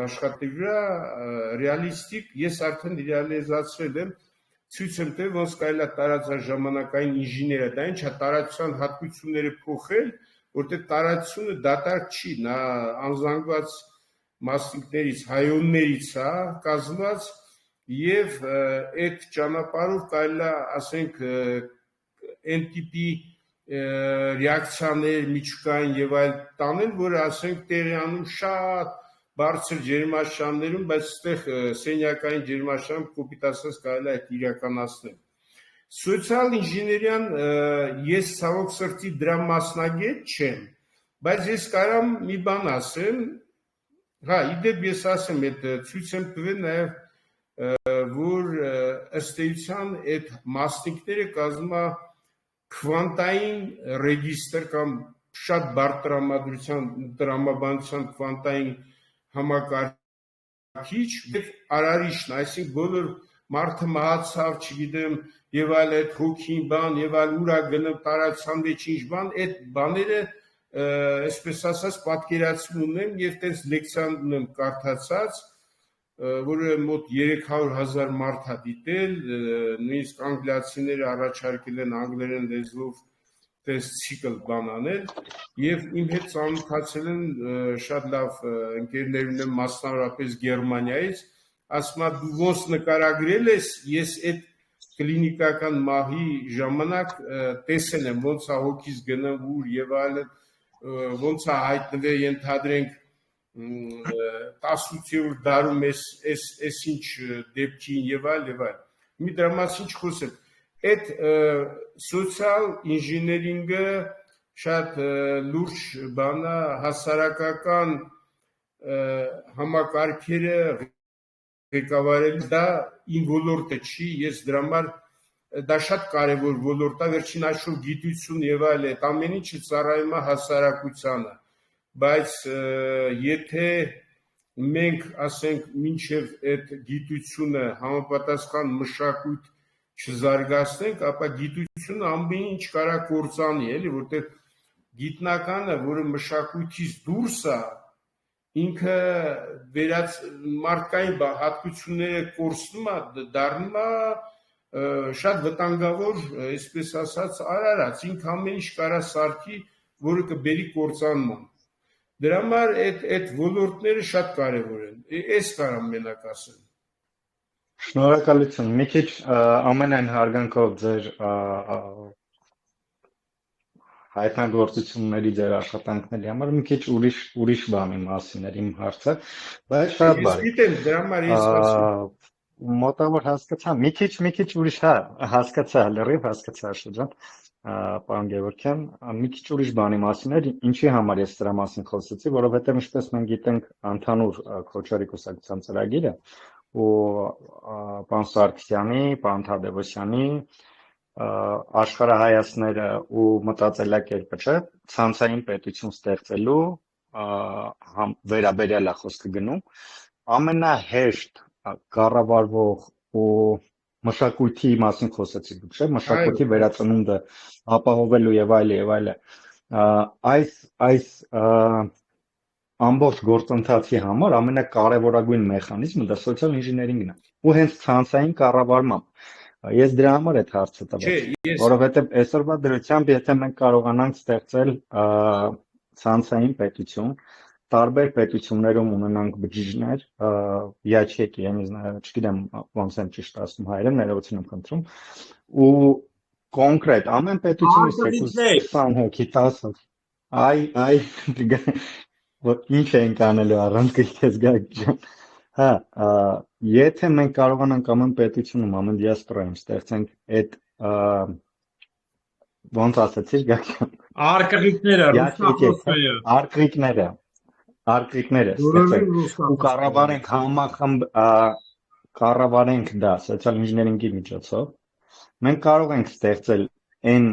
B: աշխատի վրա ռեալիստիկ, ես արդեն ռեալիզացրել եմ, ցույց եմ տվել ոնց կարելի է տարածաժամանակային ինժեներիա, դա ինչ է տարածության հատկությունները փոխել, որտեղ տարածությունը դատարկ չի, նա անզանգված մասնիկներից, հայոններից է կազմված եւ այդ ճանապարհով կարելի է, ասենք, այն տիպի ռեակցիաներ միջուկային եւ այլ տանել, որը, ասենք, տեղի անում շատ բարձր ջերմաշրջաններում, բայց այստեղ սենյակային ջերմաշրջանում կոպիտ ասած կարելի է իրականացնել։ Սոցիալ ինժեներիան ես ցավոք սրտի դրա մասնագետ չեմ, բայց ես կարամ մի բան ասեմ, հա, իդեպ ես ասեմ, այդ ցույց եմ տվել նաեւ, որ ըստ էության այդ մասնիկները կազմում է քվանտային ռեգիստր կամ շատ բարդ տրամաբանության քվանտային համակարգիչ եւ արարիչն, այսինքն բոլոր մարդը մահացավ, չգիտեմ, եւ այլ այդ հոգին բան, եւ այլ ուրա գնում տարածության մեջ ինչ բան, այդ բաները, այսպես ասած, պատկերացում ունեմ եւ տես լեկցիան ունեմ կարդացած, որը մոտ 300,000 մարդ է դիտել, նույնիսկ անգլիացիները առաջարկել են անգլերեն լեզվով տես ցիկլ բան անել եւ իմ հետ ծանոթացել են շատ լավ ընկերներ ունեմ մասնավորապես Գերմանիայից, ասում եմ դու ոնց նկարագրել ես, ես այդ կլինիկական մահի ժամանակ տեսել եմ ոնց է հոգիս գնում ուր եւ այլն, ոնց է հայտնվել ենթադրենք 18-րդ դարում էս ինչ դեպքին եւ այլ եւ այլ։ Մի դրա մասին չխոսեմ։ Այդ սոցիալ ինժեներինգը շատ լուրջ բան է, հասարակական համակարգերը ղեկավարել, դա իմ ոլորտը չի, ես դրա համար դա շատ կարևոր ոլորտ է, վերջին աշխուժ գիտություն եւ այլ, այդ ամեն ինչը ծառայում է հասարակությանը, բայց եթե մենք ասենք մինչև այդ գիտությունը համապատասխան մշակույթ չզարգացնենք, ապա գիտությունը ամեն ինչ կարա կործանի, էլի, որտեղ գիտնականը, որը մշակույթից դուրս է, ինքը մարդկային հատկությունները կորցնում է, դառնում է շատ վտանգավոր, այսպես ասած, արարած, ինքը ամեն ինչ կարա սարքի, որը կբերի կործանման։ Դրա համար այդ ոլորտները շատ կարևոր են, այս կարամ մենակ ասեմ։
C: Շնորհակալություն, մի քիչ ամենայն հարգանքով ձեր հայտնագործությունների ձեր աշխատանքների համար մի քիչ ուրիշ բանի մասին էր իմ հարցը, բայց շատ բարի։
B: Ես գիտեմ, դրա համար ես ասում։
C: Մոտավոր հասկացա, մի քիչ ուրիշ, հա, հասկացա, լրիվ հասկացա շրջան, պարոն Գևորգյան, մի քիչ ուրիշ բանի մասին էր, ինչի համար ես դրա մասին խոսեցի, որովհետև ինչպես մենք գիտենք, ընդհանուր Քոչարի կուսակցության ծրագիրը ու պարոն Սարգսյանի, պարոն Թադևոսյանի աշխարհայացները ու մտածելակերպը, չէ, ցանցային պետություն ստեղծելու վերաբերյալ է խոսքը գնում, ամենահեշտ կառավարվող ու մշակույթի մասին խոսեցիք դուք, չէ, մշակույթի վերածնունդը ապահովելու եւ այլը, այս ամբողջ գործընթացի համար ամենակարևորագույն մեխանիզմը դա սոցիալ ինժեներինգն է։ Ու հենց ցանցային կառավարմամբ ես դրա համար այդ հարցը
B: Չէ,
C: տվեցի, որովհետև այսօրվա դրությամբ եթե մենք կարողանանք ստեղծել ցանցային պետություն, տարբեր պետություններում ունենանք բջիջներ, ячейки, я не знаю, չգիտեմ ոնց եմ ճիշտ ասում հայերեն, ներողություն եմ խնդրում, ու կոնկրետ ամեն պետությունից թեկուզ 20 հոգի, 10 հոգի։ Ինչ ենք անելու առանց քեզ գաք։ Հա, եթե մենք կարողանանք ամեն պետությունում, ամեն դիասպորայում ստեղծենք այդ ոնց ասացիր գաք։
A: Արկղիկները, ռուսախոսները,
C: արկղիկները ստեղծենք ու կառավարենք դա սոցիալ ինժեներինգի միջոցով, մենք կարող ենք ստեղծել այն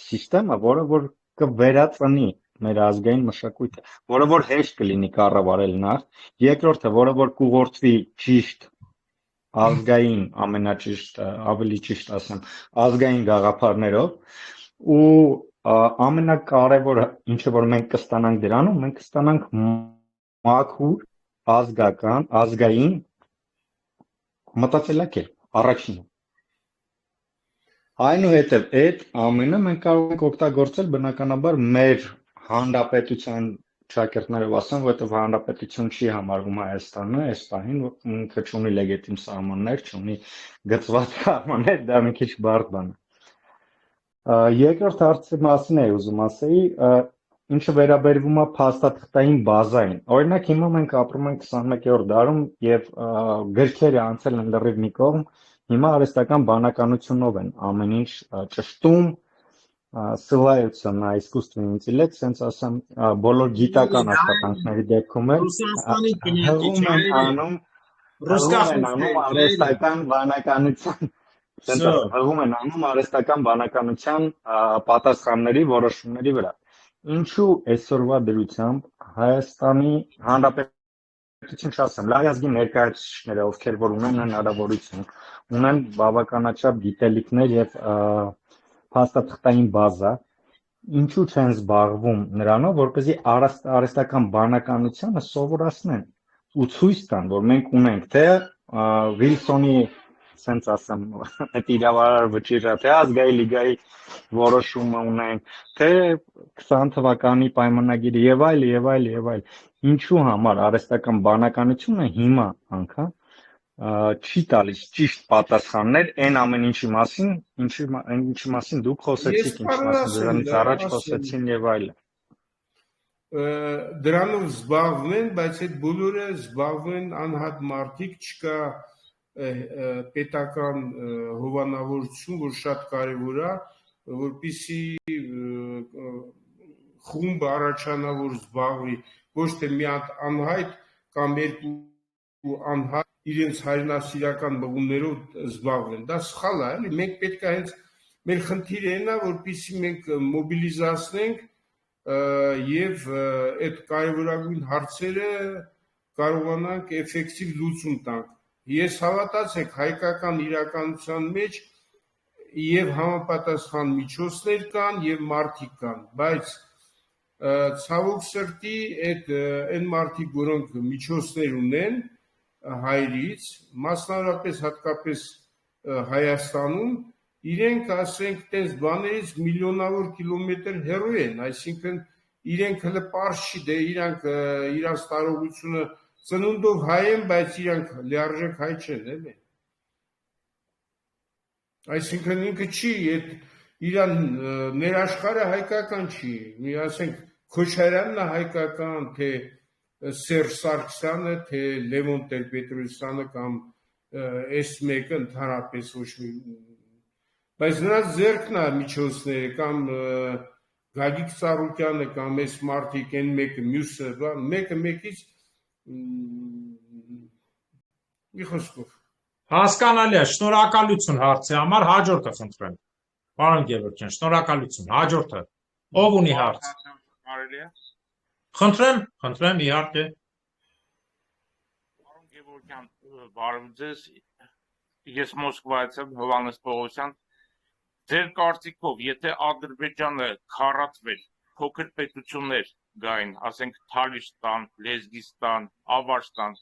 C: սիստեմը, որը որ կվերածնի մեր ազգային մշակույթը, որը որ հեշտ կլինի կառավարել նախ, երկրորդը, որը որ կուղղորդվի ճիշտ ազգային, ամենաճիշտ, ավելի ճիշտ ասեմ, ազգային գաղափարներով ու ամենակարևորը, ինչը որ մենք կստանանք դրանում, մենք կստանանք մաքուր, ազգային մտածելակերպ առաջինը։ Այնուհետև այդ ամենը մենք կարող ենք օգտագործել բնականաբար մեր հանրապետության շակերտներով ասեմ, որովհետև հանրապետություն չի համարվում Հայաստանը, այս պահին ինքը չունի լեգիտիմ սահմաններ, չունի գծված սահմաններ, դա մի քիչ բարդ բան է։ Երկրորդ հարցի մասին էի ուզում ասեի, ինչը վերաբերվում է փաստաթղթային բազային։ Օրինակ հիմա մենք ապրում ենք 21-րդ դարում եւ գրքերը անցել են լրիվ մի կողմ, հիմա արհեստական բանականությունով են ամեն ինչ ճշտում, ссылаются на искусственный интеллект, sense ասեմ, բոլոր գիտական աշխատանքների դեպքում էլ
A: Ռուսաստանի
C: հղում են անում արհեստական բանականության, sense հղում են անում արհեստական բանականության պատասխանների որոշումների վրա։ Ինչու այսօրվա դրությամբ Հայաստանի Հանրապետություն չասեմ, լավ ազգի ներկայացուցիչները, ովքեր որ ունեն հնարավորություն, ունեն բավականաչափ գիտելիքներ եւ փաստաթղթային բազա, ինչու չեն զբաղվում նրանով, որպեսզի արհեստական բանականությունը սովորացնեն ու ցույց տան, որ մենք ունենք թե Վիլսոնի, sense ասեմ, այդ իրավարար վճիռը, թե ազգային լիգայի որոշումը ունենք, թե 20 թվականի պայմանագիրը եւ այլ, ինչու համար արհեստական բանականությունը հիմա անգամ չի տալիս ճիշտ պատասխաններ այն ամեն ինչի մասին, ինչի մասին դուք խոսեցիք, ինչի մասին դրանից առաջ խոսեցին եւ այլն։
B: Դրանով զբաղվում են, բայց այդ բոլորը զբաղվում են անհատ մարդիկ, չկա պետական հովանավորություն, որ շատ կարևոր է, որպեսզի խումբ առաջանա, որ զբաղվի, ոչ թե մի հատ անհայտ կամ երկու անհայտ իրենց հայրենասիրական բղումներով զբաղվեն։ Դա սխալ է, էլի, մենք պետք է հենց մեր խնդիրը այն է, որպեսզի մենք մոբիլիզացնենք եւ այդ կարևորագույն հարցերը կարողանանք էֆեկտիվ լուծում տանք։ Ես հավատացեք, հայկական իրականության մեջ եւ համապատասխան միջոցներ կան եւ մարդիկ կան, բայց ցավոք սրտի այն մարդիկ, որոնք միջոցներ ունեն հայրից, մասնավորապես հատկապես Հայաստանում, իրենք ասենք տես բաներից միլիոնավոր կիլոմետր հեռու են, այսինքն իրենք հələ պարզ չի, դե իրանց տարողությունը ծնունդով հայ են, բայց իրանք լիարժեք հայ չեն, էլի։ Այսինքն ինքը չի, իրան ներաշխարհը հայկական չի, մի ասենք Քոչարյանն է հայկական, թե Սերժ Սարգսյանը, թե Լևոն Տեր-Պետրոսյանը կամ այս մեկը ընդհանրապես ոչ մի, բայց նրանց ձեռքն է միջոցները կամ Գագիկ Ծառուկյանը կամ այս մարդիկ այն մեկը մյուսը, մեկը մեկից մի խոսքով
A: Հասկանալի է, շնորհակալություն հարցի համար, հաջորդը խնդրեմ։ Պարոն Գևորգյան, շնորհակալություն, հաջորդը։ Ով ունի հարց։
D: Կարելի է։
A: Խնդրեմ, իհարկե։
D: Պարոն Գևորգյան, բարև ձեզ։ Ես Մոսկվայից եմ, Հովհաննես Պողոսյան։ Ձեր կարծիքով, եթե Ադրբեջանը քարացվել, փոքր պետություններ գային, ասենք Թալիշտան, Լեզգիստան, Ավարստան,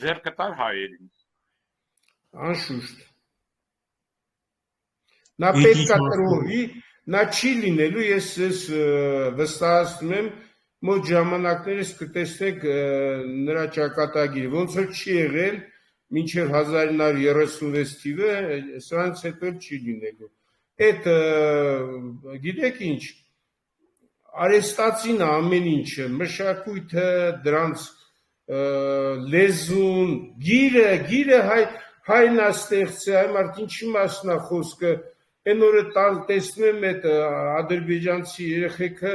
D: ձեռ կտար հայերին։
B: Անշուշտ։ Նա պետք է տրոհի, նա չի լինելու, ես վստահեցնում եմ, մոտ ժամանակներս կտեսնեք նրա ճակատագիրը, ոնց որ չի եղել մինչև 1936 թիվը, սրանց հետո չի լինելու։ Այդ գիտեք ինչ, արեստացին ամեն ինչը, մշակույթը, դրանց լեզուն, գիրը հայն է ստեղծել, այ մարդ ինչի մասն է խոսքը, այն օրը տեսնում եմ այդ ադրբեջանցի երեխեքը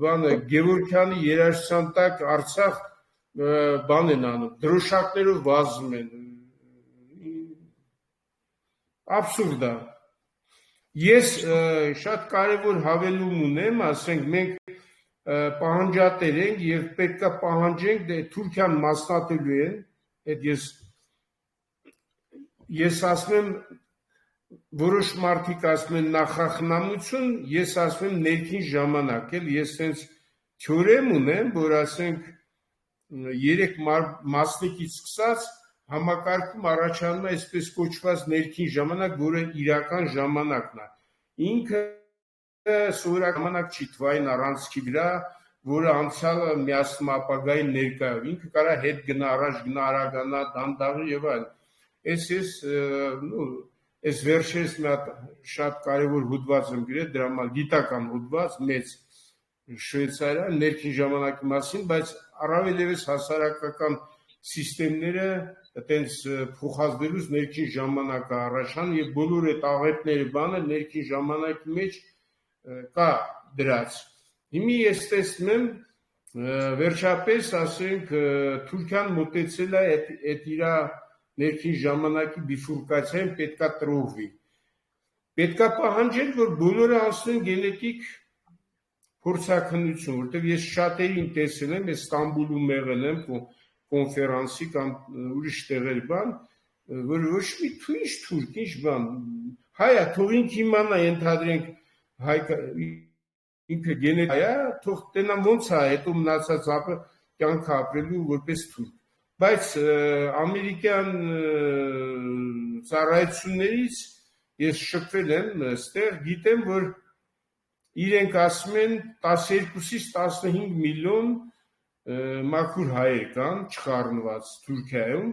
B: բանը Գևորգյանի երաժշտության տակ Արցախ բան են անում, դրոշակներով վազում են, абսուրդ է։ Ես շատ կարևոր հավելում ունեմ, ասենք մենք պահանջատեր ենք եւ պետքա պահանջենք, Թուրքիան մասնատելու են, այդ ես ասում եմ, որոշ մարդիկ ասում են նախախնամություն, ես ասում եմ ներքին ժամանակ, ես sense թեորեմ ունեմ, որ ասենք 3 մասնիկից սկսած համակարգում առաջանում է այսպես կոչված ներքին ժամանակ, որը իրական ժամանակն է։ Ինքը սովորական ժամանակ չի թվային առանցքի վրա, որը անցյալը միացնում ապագայի ներկայով։ Ինքը կարա հետ գնա, առաջ գնա, արագանա, դանդաղի եւ այլն։ Այս վերջերս մի հատ շատ կարևոր հոդված եմ գրել, դրա համար գիտական հոդված, մեծ Շվեյցարիա ներքին ժամանակի մասին, բայց առավել ևս հասարակական սիստեմները այտենց փոխազդելուց ներքին ժամանակը առաջան եւ բոլոր այդ աղետների բանը ներքին ժամանակի մեջ կա դրած։ Հիմա ես տեսնում եմ վերջապես ասենք Թուրքիան մոտեցել է այդ իր ներքին ժամանակի բիֆուրկացիային պետքա տրոհվի։ Պետքա պահանջել, որ բոլորը անցնեն գենետիկ փորձաքննություն, որտեղ ես շատերին տեսել եմ, ես Ստամբուլում եղել եմ կոնֆերանսի կամ ուրիշ տեղեր բան, որ ոչ մի ինչ թուրք, ինչ բան, հայա, թող ինքը իմանա, ենթադրենք հայ ինքը գենետիկ հայա, թող տենա ոնց է, հետո մնացած կյանքը ապրելու որպես թուրք։ Բայց ամերիկյան ծառայություններից ես շփվել եմ այստեղ, գիտեմ, որ իրենք ասում են 12-ից 15 միլիոն մաքուր հայեր կան չխառնված Թուրքիայում։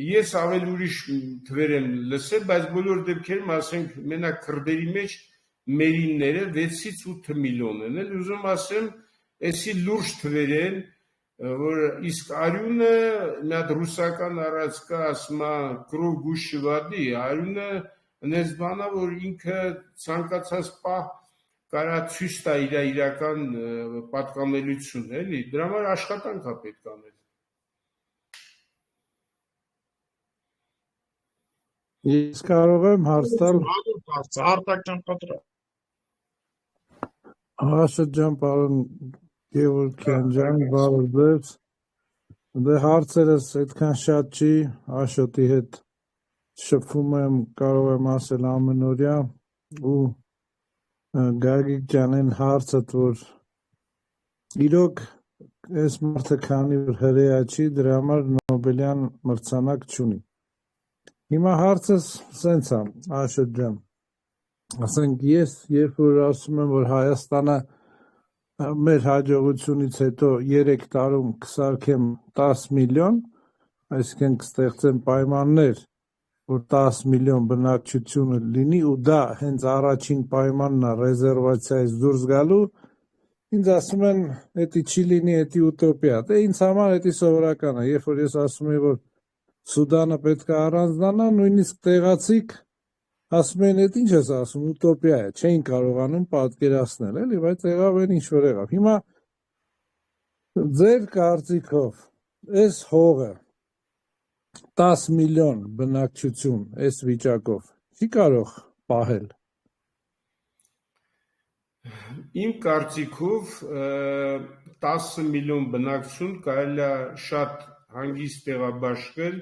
B: Ես ավելի ուրիշ թվեր եմ լսել, բայց բոլոր դեպքերում ասենք մենակ քրդերի մեջ մերինները 6-ից 8 միլիոն են, ուզում ասեմ, էսի լուրջ թվեր են, որ իսկ արյունը մի հատ ռուսական առած կա, ասում է կրով գուշի վադի, արյունը այնպես բան է, որ ինքը ցանկացած պահ կարա ցույց տա իր իրական պատկանելությունը, էլի, դրա համար աշխատանք է պետք անել։
E: Ես կարող եմ հարց տալ
A: Արտակ ջան, պատրա։
E: Աշոտ պարոն Գևորգյան ջան, բարև ձեզ։ Դե հարցերս այդքան շատ չի, Աշոտի հետ շփվում եմ, կարող եմ ասել ամենօրյա ու Գագիկ ջան, այն հարցը, որ իրոք այս մարդը քանի որ հրեա չի, դրա համար Նոբելյան մրցանակ չունի։ Հիմա հարցս սենց է, Աշոտ ջան, ասենք ես, երբ որ ասում եմ, որ Հայաստանը մեր հաջողությունից հետո 3 տարում կսարքեմ 10 միլիոն, այսինքն կստեղծեմ պայմաններ, որ 10 միլիոն բնակչությունը լինի ու դա հենց առաջին պայմանն է ռեզերվացիայից դուրս գալու, ինձ ասում են, էդի չի լինի, էդի ուտոպիա։ Դե ինձ համար էդի սովորական է, երբ որ ես ասում եմ, որ Սուդանը պետք է առանձնանա, նույնիսկ տեղացիք ասում են, էդ ինչ ես ասում, ուտոպիա է, չէին կարողանում պատկերացնել, էլի, բայց եղավ այն ինչ որ եղավ։ Հիմա ձեր կարծիքով այս հողը 10 միլիոն բնակչություն այս վիճակով չի կարող պահել։
B: Իմ կարծիքով 10 միլիոն բնակչություն կարելի է շատ հանգիստ տեղաբաշխել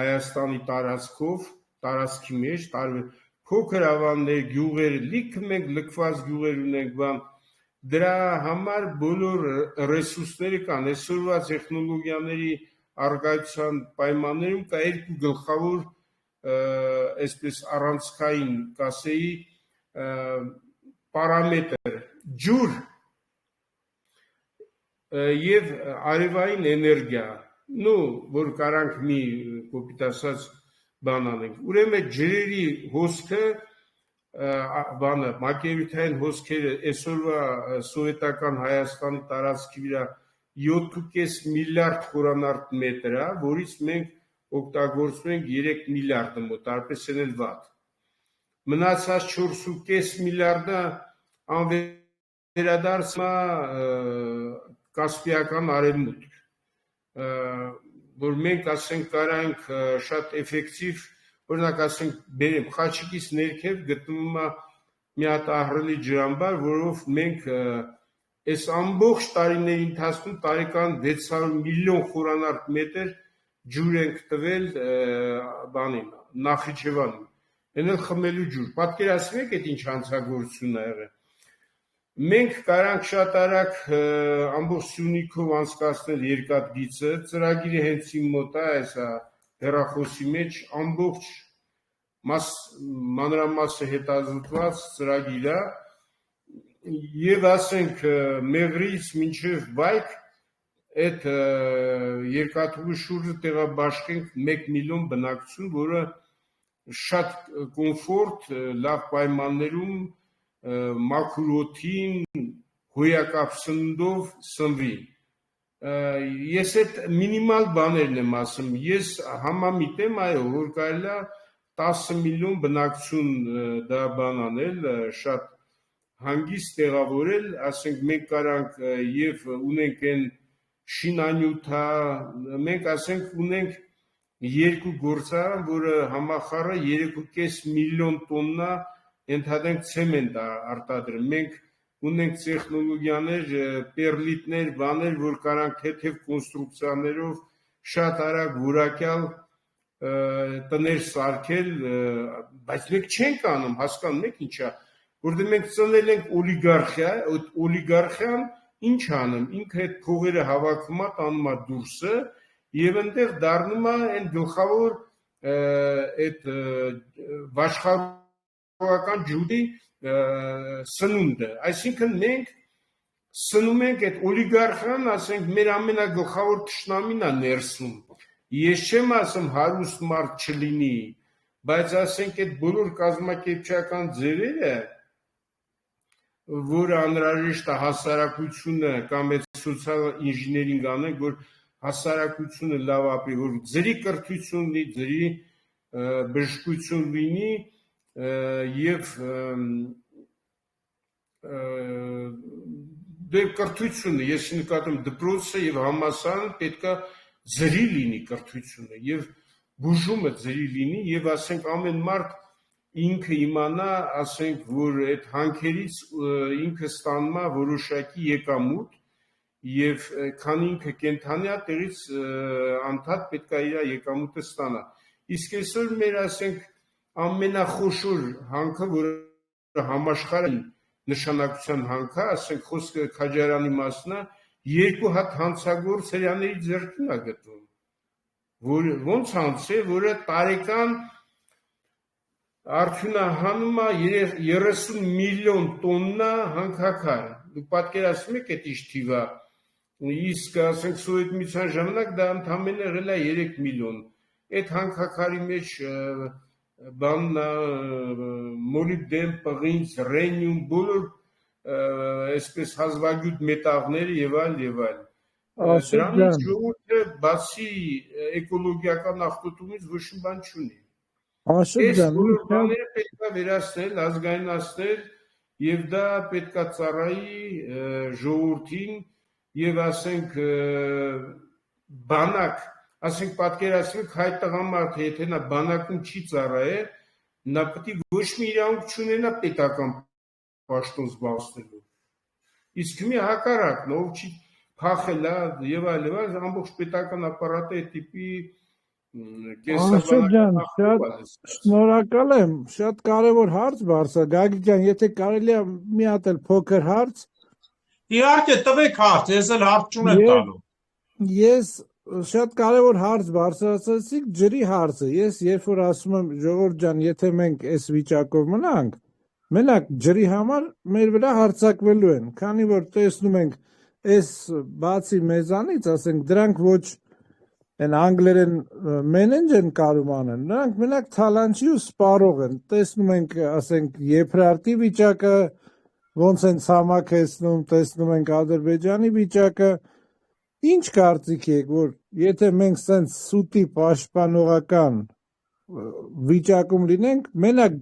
B: Հայաստանի տարածքի մեջ, փոքր ավաններ, գյուղեր, լիքը մենք լքված գյուղեր ունենք, բան, դրա համար բոլոր ռեսուրսները կան, այսօրվա տեխնոլոգիաների առկայության պայմաններում կա երկու գլխավոր այսպես առանցքային կասեի պարամետր ջուր եւ արևային էներգիա որ կարանք մի կոպիտ ասած բան անենք ուրեմն ջրերի հոսքը բանը մակերևութային հոսքերը այսօրվա սովետական Հայաստանի տարածքի վրա 7.5 միլիարդ խորանարդ մետր է, որից մենք օգտագործում ենք 3 միլիարդը մոտ, արպես էլ վատ։ Մնացած 4.5 միլիարդը անվերադարձ Կասպիական արևմուտք, որ մենք ասենք կարանք շատ էֆեկտիվ օրինակ ասենք բերեմ Խաչիկից ներքև գտնվում է մի հատ ահռելի ջրամբար, որով մենք այս ամբողջ տարիների ընթացքում տարեկան 600 միլիոն խորանարդ մետր ջուր ենք տվել բանին Նախիջևանում։ Այն էլ խմելու ջուր։ Պատկերացնում եք այդ ինչ հանցագործություն ա եղել։ Մենք կարանք շատ արագ ամբողջ Սյունիքով անցկացնել երկաթգիծը, ծրագիրը հենց իմ մոտ է, այսա հեռախոսի մեջ ամբողջ մանրամասը հետազոտված ծրագիր է եւ ասենք Մեղրիից մինչեւ Բայք այդ երկաթուղի շուրջը տեղաբաշխենք 1 միլիոն բնակություն, որը շատ կոմֆորտ, լավ պայմաններում մաքուր օդին հոյակապ սննդով սնվի։ Ես այդ մինիմալ բաներն եմ ասում, ես համամիտ եմ, այո, որ կարելի է 10 միլիոն բնակություն դա բան անել, շատ հանգիստ տեղավորել, ասենք մենք կարանք եւ ունենք այն շինանյութա, մենք ասենք ունենք երկու գործարան, որը համախառը 3.5 միլիոն տոննա ընդհանրենք ցեմենտ արտադրում։ Մենք ունենք տեխնոլոգիաներ, պերլիտներ, բաներ, որ կարանք թեթև կոնստրուկցիաներով շատ արագ որակյալ տներ սարքել, բայց մենք չենք անում, հասկանում եք ինչա, որտեղ մենք ծնել ենք օլիգարխիա, այդ օլիգարխիան ինչ անում, ինքը այդ փողերը հավաքում է, տանում է դուրսը եւ այնտեղ դառնում է այն գլխավոր այդ վաշխառողական ջուրի սնունդը, այսինքն մենք սնում ենք այդ օլիգարխիան, ասենք մեր ամենագլխավոր թշնամին է ներսում։ Ես չեմ ասում հարուստ մարդ չլինի, բայց ասենք այդ բոլոր կազմակերպչական ձևերը, որ անհրաժեշտ է հասարակությունը կամ այդ սոցիալ ինժեներինգ անենք, որ հասարակությունը լավ ապրի, որ ձրի կրթություն լինի, ձրի բժշկություն լինի եւ դե կրթությունը, ես նկատում դպրոցը եւ համալսարանը պետք է ձրի լինի կրթությունը եւ բուժումը ձրի լինի եւ ասենք ամեն մարդ ինքը իմանա, ասենք որ այդ հանքերից ինքը ստանում է որոշակի եկամուտ եւ քան ինքը կենթանի է տեղից անդադ պետք է իր եկամուտը ստանա։ Իսկ այսօր մեր ասենք ամենախոշոր հանքը, որը համաշխարհային նշանակության հանք է, ասենք խոսքը Քաջարյանի մասն է, 2 հատ հանցագործ հրեաների ձեռքին է գտնվում, որ ոնց հանց է, որը տարեկան արդյունահանում է 30 միլիոն տոննա հանքաքար։ Դուք պատկերացնում եք այդ ինչ թիվ է, իսկ ասենք Սովետ միության ժամանակ դա ընդամենը եղել է 3 միլիոն։ Այդ հանքաքարի մեջ բանն մոլիբդեն, պղինձ, ռենիում, բոլոր այսպես հազվագյուտ մետաղները եւ այլ եւ այլ։ Դրանից ժողովուրդը բացի էկոլոգիական աղտոտումից ոչ մի բան չունի։ Այս բոլոր բաները պետք է վերացնել, ազգայնացնել եւ դա պետք է ծառայի ժողովրդին եւ ասենք բանակ, ասենք պատկերացնենք հայ տղամարդը, եթե նա բանակում չի ծառայել, նա պետք է ոչ մի իրավունք չունենա պետական պաշտոն զբաղեցնելու։ Իսկ մի հակառակն, ով չի փախել եւ այլ, ամբողջ պետական ապարատը այդ տիպի
E: Աշոտ շատ շնորհակալ եմ, շատ կարևոր հարց բարձր, Գագիկ ջան, եթե կարելի է մի հատ էլ փոքր հարց,
A: Իհարկե, տվեք հարց, ես էլ հարց չունեմ
E: Եվ
A: տալու։
E: ես շատ կարևոր հարց բարձրացրեցիք ջրի հարցը։ Ես երբ որ ասում եմ ժողովուրդ ջան, եթե մենք այս վիճակով մնանք, մենակ ջրի համար մեր վրա հարձակվելու են, քանի որ տեսնում ենք այս բացի մեզանից, ասենք դրանք ոչ են անգլերեն մենեջ են կարում անեն, նրանք մենակ թալանչի ու սպառող են։ Տեսնում ենք, ասենք Եփրատի վիճակը ոնց են ցամաքեցնում, տեսնում ենք Ադրբեջանի վիճակը։ Ինչ կարծիք եք, որ եթե մենք սենց սուտի պաշտպանողական վիճակում լինենք, մենակ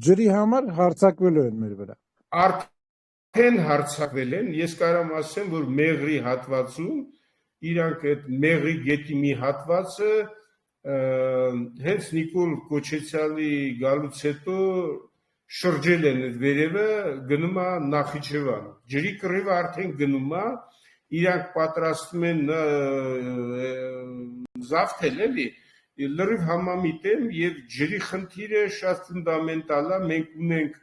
E: ջրի համար հարձակվելու են մեր վրա։
B: Արդեն հարձակվել են, ես կարամ ասեմ, որ Մեղրի հատվածում իրանք այդ Մեղրի գետի մի հատվածը հենց Նիկոլ Կոչեցյալի գալուց հետո շրջել են այդ վերևը, գնում է Նախիջևան։ Ջրի կռիվը արդեն գնում է, իրանք պատրաստում են զավթել էլի, լրիվ համամիտ եմ եւ ջրի խնդիրը շատ ֆունդամենտալ է, մենք ունենք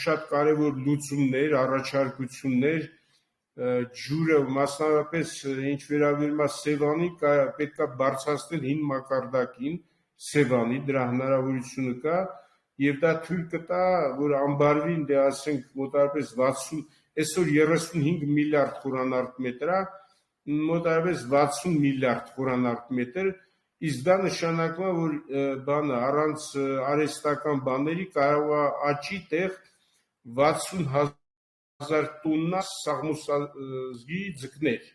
B: շատ կարևոր լուծումներ, առաջարկություններ, ջուրը մասնավորապես ինչ վերաբերում է Սևանի, պետք է բարձրացնել հին մակարդակին Սևանի, դրա հնարավորությունը կա եւ դա թույլ կտա, որ ամբարվի, դե ասենք մոտավորապես 60, այսօր 35 միլիարդ խորանարդ մետր է, մոտավորապես 60 միլիարդ խորանարդ մետր, իսկ դա նշանակում է, որ բանը առանց արհեստական բաների կարող է աճի տեղ 60,000 տոննա սաղմոսազգի ձկներ։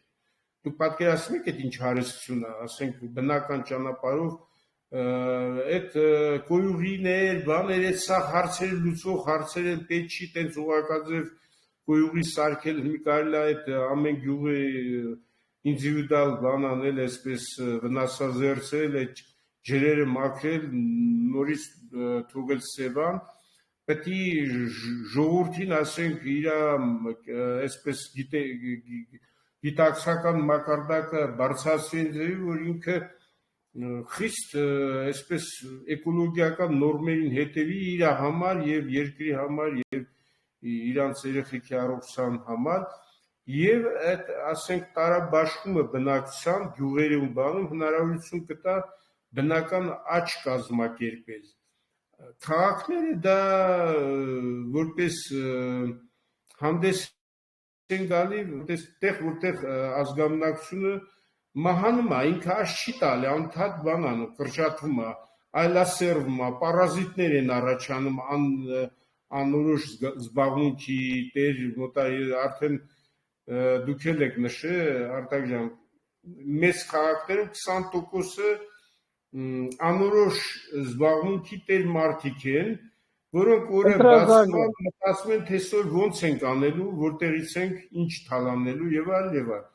B: Դուք պատկերացնում եք այդ ինչ հարստություն է, ասենք բնական ճանապարհով այդ կոյուղիներ, բաներ, այդ սա հարցերը լուծող հարցեր են, պետք չի տենց ուղղակաձև կոյուղի սարքել, մի կարելի է այդ ամեն գյուղի ինդիվիդուալ բան անել, այսպես վնասազերծել, այդ ջրերը մաքրել, նորից թողել Սևան, պետք է ժողովրդին, ասենք, իր այսպես գիտակցական մակարդակը բարձրացնեն ձևի, որ ինքը խիստ այսպես էկոլոգիական նորմերին հետևի իր համար եւ երկրի համար եւ իրանց երեխեքի առողջության համար եւ այդ ասենք տարաբաշխումը բնակչության գյուղերի ու բանում հնարավորություն կտա բնական աճ կազմակերպել։ Քաղաքները դա որպես հանդես են գալի, որտեղ ազգամնակցությունը մահանում է, ինքը աճ չի տալի, անդադ բան անում, կրճատվում է, այլասերվում է, պարազիտներ են առաջանում, անորոշ զբաղմունքի տեր, արդեն դուք էլ եք նշել, Արտակ ջան, մեծ քաղաքներում 20%-ը անորոշ զբաղմունքի տեր մարդիկ են, որոնք օրը բացվում մտածում են, թե այսօր ոնց ենք անելու, որտեղից ենք, ինչ թալանելու եւ այլ եւ այլ։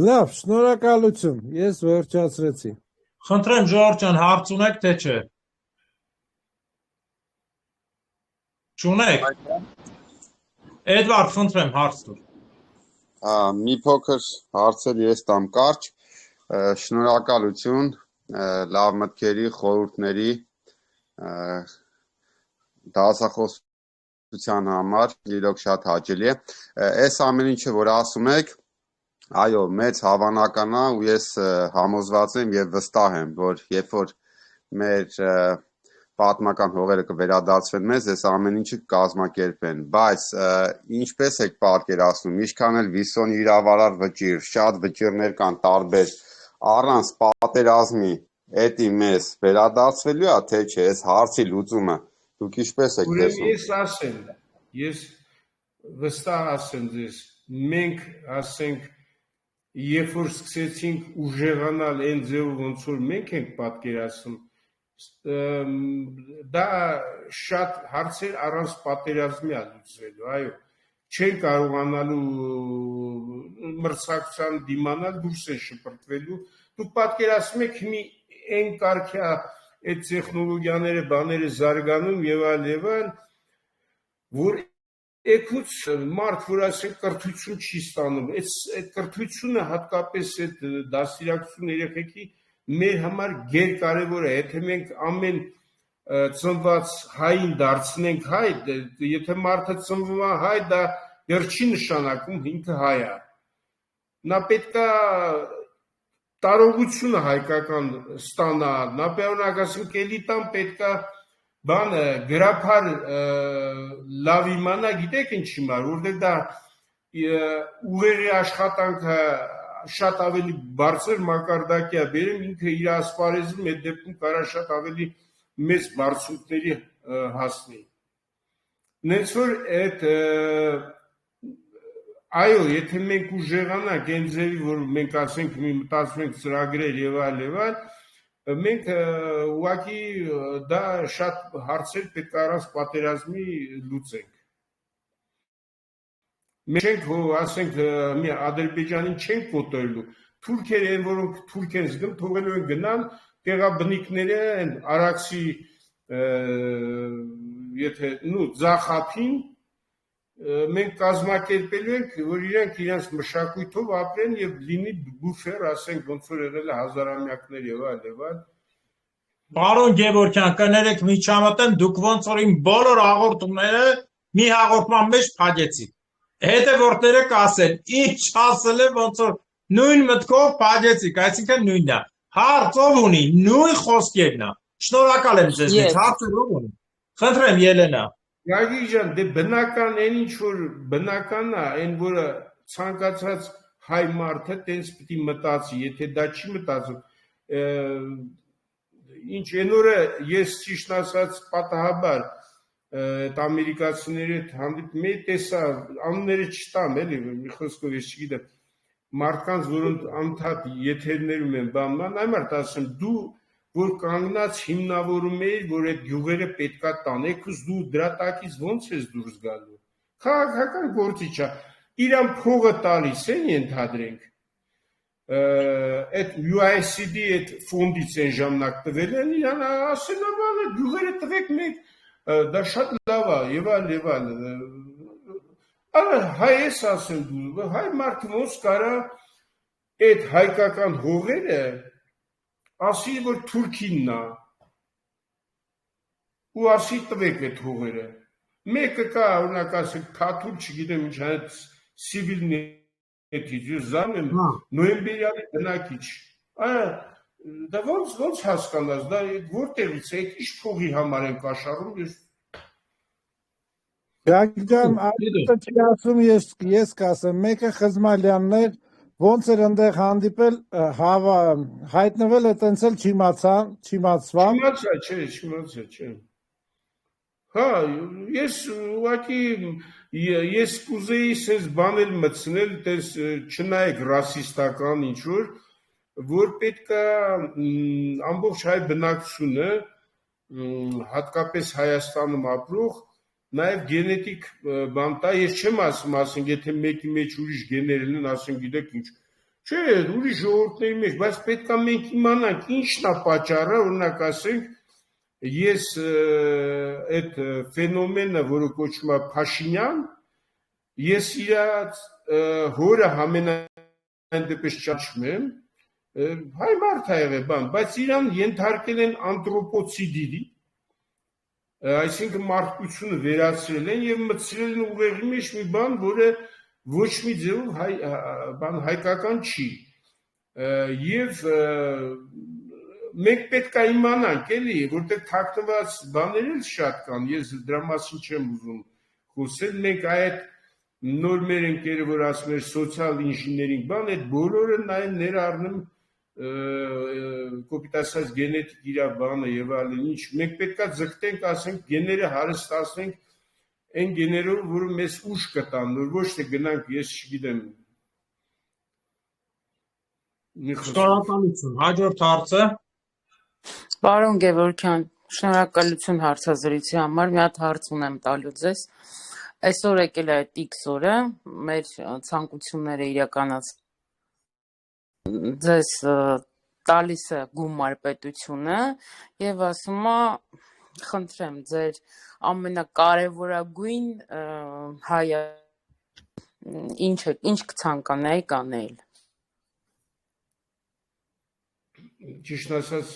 E: Լավ, շնորհակալություն, ես վերջացրեցի։
A: Խնդրեմ Ժողովուրդ ջան, հարց ունեք թե չէ։ Չունեք։ Էդվարդ, խնդրեմ հարց տուր։
F: Մի փոքր հարցեր ես տամ կարճ, շնորհակալություն լավ մտքերի, խորհուրդների, դասախոսության համար, իրոք շատ հաճելի է։ Այս ամեն ինչը, որ ասում եք, այո, մեծ հավանական է ու ես համոզված եմ եւ վստահ եմ, որ երբ որ մեր պատմական հողերը կվերադարձվեն մեզ, այս ամեն ինչը կազմակերպեն, բայց ինչպես եք պատկերացնում, ինչքան էլ վիսոն իրավարար վճիռ, շատ վճիռներ կան տարբեր, առանց պատերազմի էդի մեզ վերադարձվելու է, թե չէ, այս հարցի լուծումը դուք ինչպես եք տեսնում։
B: Ես վստահ ասեմ ձեզ, մենք ասենք, երբ որ սկսեցինք ուժեղանալ այն ձևով, ոնց որ մենք ենք պատկերացնում, դա շատ հարցեր առանց պատերազմի է լուծվելու, այո, չեն կարողանալու մրցակցության դիմանալ, դուրս են շպրտվելու, դուք պատկերացնում եք մի այն կարգի այդ տեխնոլոգիաները, բաները զարգանում եւ այլ, որ եկուց մարդ, որ ասենք կրթություն չի ստանում, այդ կրթությունը հատկապես այդ դաստիարակություն երեխեքի մեր համար գերկարևոր է, եթե մենք ամեն ծնված հային դարձնենք հայ, եթե մարդը ծնվում է հայ, դա դեռ չի նշանակում ինքը հայ է։ Նա պետքա տարողությունը հայկական ստանա, նա պեոնակ ասենք էլիտան պետքա բանը գրափար լավ իմանա, գիտեք ինչի մար, որտեղ դա ուղեղի աշխատանքը շատ ավելի բարձր մակարդակի է բերում, ինքը իր ասպարեզում այդ դեպքում կարա շատ ավելի մեծ բարձունքների հասնի։ Նենց որ այդ այո, եթե մենք ուժեղանանք այն ձևի, որ մենք ասենք մի մտածում ենք ծրագրեր եւ այլ, մենք ուղղակի դա շատ հարցեր պետք է առանց պատերազմի լուծենք։ Մենք չենք ասենք մի Ադրբեջանին չենք կոտորելու, թուրքերը են, որոնք թուրք են զգում, թողելու են գնան տեղաբնիկները են Արաքսի եթե ձախափին մենք կազմակերպելու ենք, որ իրենց մշակույթով ապրեն եւ լինի բուֆեր, ասենք ոնց որ եղել է հազարամյակներ եւ այլ։
A: Պարոն Գևորգյան, կներեք միջամտեմ, դուք ոնց որ իմ բոլոր հաղորդումները մի հաղորդման մեջ փակեցիք։ Հետևորդները կասեն, ինչ ասել է, ոնց որ նույն մտքով փակեցիք, այսինքն նույնն է։ Հարց ով ունի, նույն խոսքերն է։ Շնորհակալ եմ ձեզ, հարցեր ով ունի։ Խնդրեմ Ելենա։
B: Գագիկ ջան, դե բնական այն ինչ որ բնական է, այն որը ցանկացած հայ մարդը տենց պիտի մտածի, եթե դա չի մտածում, ինչ այն օրը ես ճիշտ ասած պատահաբար այդ ամերիկացիների հետ հանդիպում էի, տեսա անունները չտամ, էլի մի խոսքով ես չգիտեմ, մարդկանց, որոնց անդադ եթերներում են բանման, այ մարդ ասեմ, դու որ կանգնած հիմնավորում էիր, որ այդ գյուղերը պետքա տանեք, դու դրա տակից ոնց ես դուրս գալու։ Քաղաքական գործիչ է, իրան փողը տալիս են ենթադրենք։ Այդ UICD այդ ֆոնդից են ժամանակ տվել են, իրան ասել է, բանը գյուղերը տվեք մեկ, դա շատ լավ է, եւ այլ։ Արա հայ ես ասեմ դու, հայ մարդը ոնց կարա այդ հայկական հողերը ասի, որ թուրքինն է, ու ասի տվեք այդ հողերը։ Մեկը կա, օրինակ ասեք, թաթուլ, չգիտեմ ինչ, այդ սիվիլն էթից, զան եմ, նոյեմբերյալի բնակիչ։ Դա ոնց հասկանաս, դա որտեղից է, ինչ փողի համար են կաշառում,
E: Գագիկ ջան, այդը չի ասում, ես կասեմ, մեկը Խզմալյաններ ոնց էր ընդեղ հանդիպել, հայտնվել է տենց էլ չիմացվա։
B: Չիմացա։ Հա, ես ուղղակի ես կուզեի սենց բանել մտցնել, տես չնայեք ռասիստական ինչ-որ, որ պետք է ամբողջ հայ բնակչությունը, հատկապես Հայաստանում ապրող, նաև գենետիկ բան տա, ես չեմ ասում, ասենք, եթե մեկի մեջ ուրիշ գեներ լինեն, ասենք, գիտեք ինչ, չէ, ուրիշ ժողովուրդների մեջ, բայց պետք է մենք իմանանք ինչն է պատճառը, օրինակ ասենք, ես այդ ֆենոմենը, որը կոչվում է Փաշինյան, ես իր հորը համենայն դեպս ճանաչում եմ, հայ մարդ է եղել բան, բայց իրան ենթարկել են անտրոպոցիդի, այսինքն մարդկությունը վերացրել են եւ մտցրել են ուղեղի մեջ մի բան, որը ոչ մի ձևով հայկական չի։ Եվ մենք պետք է իմանանք, էլի, որտեղ թաքնված բաներ էլ շատ կան, ես դրա մասին չեմ ուզում խոսել, մենք այդ նոր մեր ընկերը, որ ասում էր սոցիալ ինժեներինգ բան, այդ բոլորը ներառնում կոպիտ ասած գենետիկ իր բանը եւ այլն, ինչ մենք պետքա ձգտենք, ասենք, գեները հարստացնենք այն գեներով, որը մեզ ուժ կտան, որ ոչ թե գնանք, ես չգիտեմ։
A: Շնորհակալություն, հաջորդ հարցը։
G: Պարոն Գևորգյան, շնորհակալություն հարցազրույցի համար, մի հատ հարց ունեմ տալու ձեզ։ Այսօր եկել է այդ X օրը, մեր ցանկությունները իրականացնել ձեզ տալիս է գումար պետությունը եւ ասում է խնդրեմ ձեր ամենակարևորագույն հայը ինչ կցանկանայիք անել։
B: Ճիշտ ասած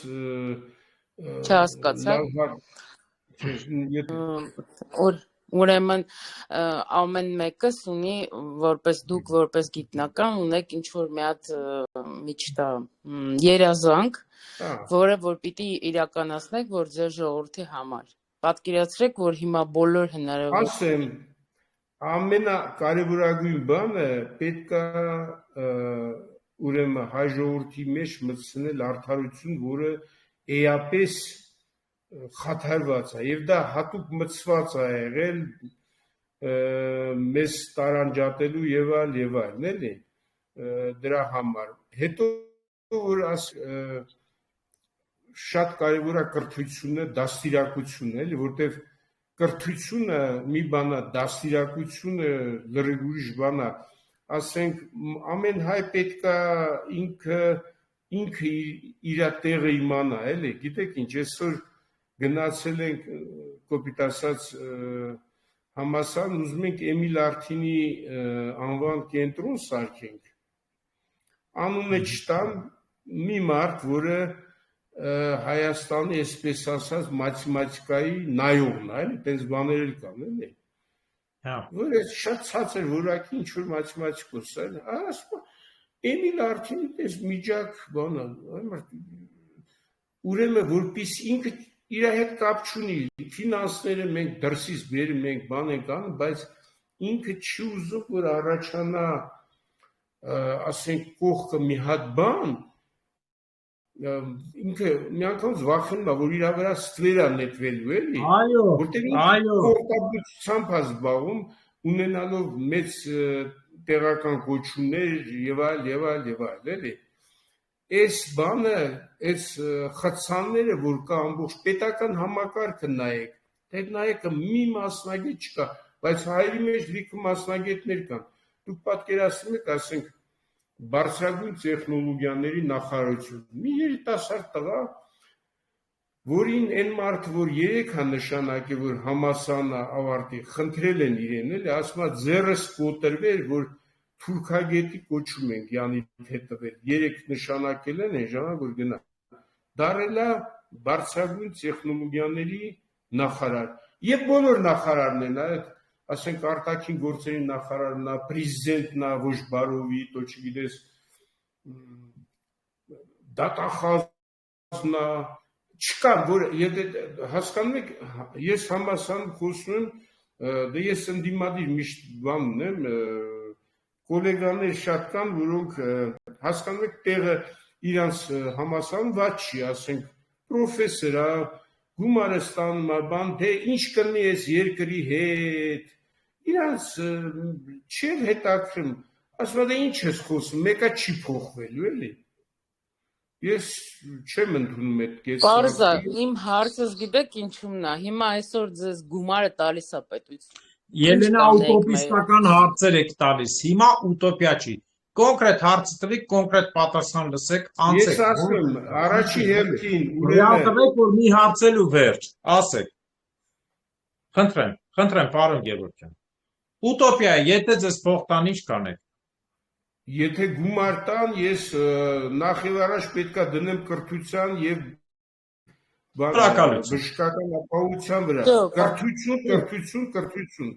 G: Չհասկացա։ Ուրեմն ամեն մեկս ունի որպես դուք որպես գիտնական ունեք ինչ որ մի հատ միջտա երազանք, որը որ պիտի իրականացնեք որ ձեր ժողովրդի համար։ Պատկերացրեք, որ հիմա բոլոր հնարավոր
B: ասեմ ամենակարևորագույն բանը պետք է ուրեմն հայ ժողովրդի մեջ մտցնել արդարություն, որը էապես խաթարված է եւ դա հատուկ մտցված է եղել մեզ տարանջատելու եւ այլ, էլի դրա համար հետո որ շատ կարևոր է կրթությունը, դաստիարակությունը, էլի, որտեվ կրթությունը մի բան է, դաստիարակությունը լրիվ ուրիշ բան է, ասենք ամեն հայ պետք է ինքը իր տեղը իմանա, էլի, գիտեք ինչ, այսօր գնացել ենք կոպիտ ասած համալսարան, ուզում ենք Էմիլ Արթինի անվան կենտրոն սարքենք, անունը չտան մի մարդ, որը Հայաստանի, այսպես ասած, մաթեմատիկայի նայողն է, էլի, տենց բաներ էլ կան, էլի, որ ես շատ ցածր որակի ինչ որ մաթեմատիկոս է, ասում Էմիլ Արթինի տես միջակ բան է, ուրեմն որպես ինքը իր հետ կապ չունի, ֆինանսները մենք դրսից բերում ենք, բան ենք անում, բայց ինքը չի ուզում, որ առաջանա, ասենք, կողքը մի հատ բան, ինքը մի անգամ վախենում է, որ իր վրա ստվեր է նետվելու, էլի, որտեղ ինքը կողմնակցությամբ է զբաղվում, ունենալով մեծ տեղական կոչումներ եւ այլ, էլի։ Այս բանը, այս խցանները, որ կա ամբողջ պետական համակարգը նայեք, դեռ նայեք մի մասնագետ չկա, բայց հայերի մեջ լիքը մասնագետներ կան։ Դուք պատկերացնում եք, ասենք, բարձրագույն տեխնոլոգիաների նախարարություն։ Մի երիտասարդ տղա, որին այն մարդը, որ 3 նշանակի, որ համալսարանը ավարտի, խնդրել են իրեն, էլի, ասում է ձեռս կոտրվեր, որ թուրքագետի կոչում ենք Յանիդ հետ տվել, 3 նշանակել են այն ժամանակ, որ գնա։ Դարել է բարձրագույն տեխնոլոգիաների նախարար։ Եվ բոլոր նախարարներն, այդ ասենք արտաքին գործերի նախարարն է, պրեզիդենտն է, ոչ բարովի, то չգիտես, դատախազն է, չկա, որ հասկանում եք, ես համալսարանում խոսում եմ, դե ես ընդդիմադիր միշտ բան ունեմ, կոլեգաներ շատ կան, որոնք հասկանում եք տեղը իրանց համալսարանում ված չի, ասենք, պրոֆեսոր է, գումարը ստանում է, բան, թե ինչ կլինի այս երկրի հետ, իրանց չէր հետաքրքրում, ասում է, ինչ ես խոսում, մեկը չի փոխվելու, էլի։ Ես չեմ ընդունում այդ կեսը։
G: Պարզա, իմ հարցս գիտեք ինչումն է, հիմա այսօր ձեզ գումարը տալիս է պետություն։
A: Ելենա ուտոպիստական հարցեր եք տալիս, հիմա ուտոպիա չի։ Կոնկրետ հարցը տվեք, կոնկրետ պատասխան լսեք, անցեք։
B: Ես ասում եմ, առաջի հերթին,
A: ուրեմն որ մի հարցելու վերջ, ասեք։ Խնդրեմ, պարոն Գևորգյան։ Ուտոպիա, եթե ձեզ փող տան, ինչ կանեք։
B: Եթե գումար տան, ես նախ եւ առաջ պետք է դնեմ կրթության եւ բժշկական ապահովության վրա։ Կրթություն։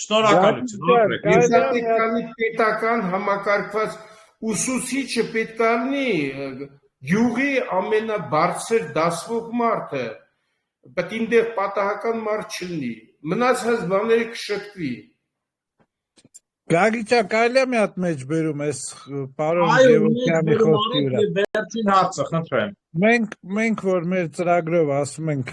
A: Շնորհակալություն։
B: Պետական համակարգված ուսուցիչը պետք է լինի գյուղի ամենաբարձր դասվող մարդը, բայց ինտեղ պատահական մարդ չլինի։ Մնացած բաները կշտկվի։
E: Գագիչա, կարելի է մի հատ մեջ բերում այս պարոն Գևորգյանի խոսքի վրա։
A: Վերջին հարցը, խնդրեմ։
E: Մենք որ մեր ծրագրով ասում ենք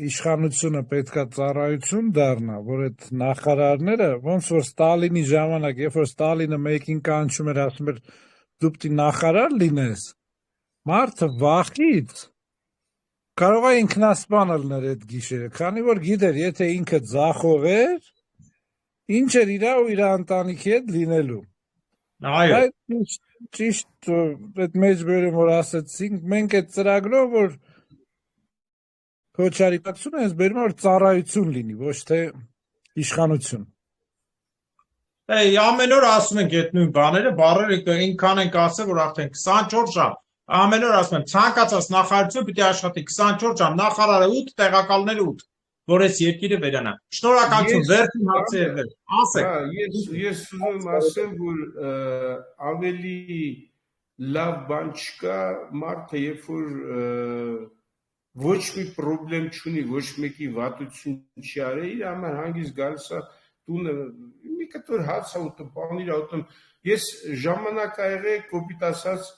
E: իշխանությունը պետքա ծառայություն դառնա, որ այդ նախարարները ոնց որ Ստալինի ժամանակ, երբ որ Ստալինը մեկին կանչում էր, ասում էր դու պիտի նախարար լինես, մարդը վախից կարող է ինքնասպան լինել այդ գիշերը, քանի որ գիտեր, եթե ինքը ձախով էր, ինչ էր իրա ու իրա ընտանիքի հետ լինելու։
A: Այո։
E: Ճիշտ այդ մեջբերում որ ասեցինք, մենք այդ ծրագրով որ քոչարիկացում ենք, բերում որ ծառայություն լինի, ոչ թե իշխանություն։
A: Ամեն օր ասում ենք այդ նույն բաները, բառերը այնքան ենք ասել, որ արդեն 24 ժամ Ամեն օր ասում եմ, ցանկացած նախարարություն պիտի աշխատի 24 ժամ, նախարարը 8, տեղակալները 8, որ այս երկիրը վերանա։ Շնորհակալություն, վերջին հարցը եղել։ Ասեք։
B: Ես ուզում եմ ասեմ, որ ավելի լավ բան չկա, մարդը երբ որ ոչ մի խնդրեմ չունի, ոչ մեկի վատություն չի արել, իր համար հանգիստ գալիս է տունը, մի կտոր հաց է ուտում, պանիր է ուտում։ Ես ժամանակ ա եղել, կոպիտ ասած,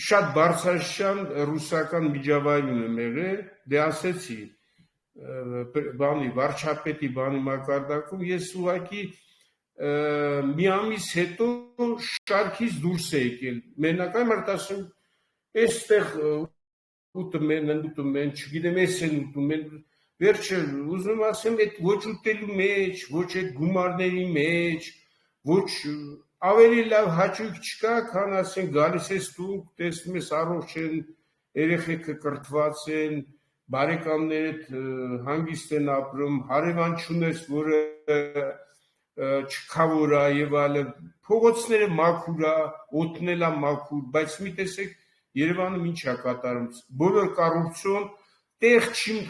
B: շատ բարձրաշան ռուսական միջավայրում եմ եղել, դե ասեցի, բանի վարչապետի բանի մակարդակում, ես ուղղակի մի ամիս հետո շարքից դուրս է եկել, մենակ մարդ ասում, այստեղ ուտում են, չգիտեմ, ես են ուտում են, վերջը ուզում ասեմ, այդ ոչ ուտելու մեջ, ոչ այդ գումարների մեջ, ոչ ավելի լավ հաճույք չկա, քան ասեն գալիս ես դու, տեսնում ես առողջ են, երեխեքը կրթված են, բարեկամներդ հանգիստ են ապրում, հարևան չունես, որը չքավոր է եւ այլն, փողոցները մաքուր է, օդն էլ է մաքուր, բայց մի տեսեք Երևանում ինչ է կատարում, բոլոր կառույցում տեղ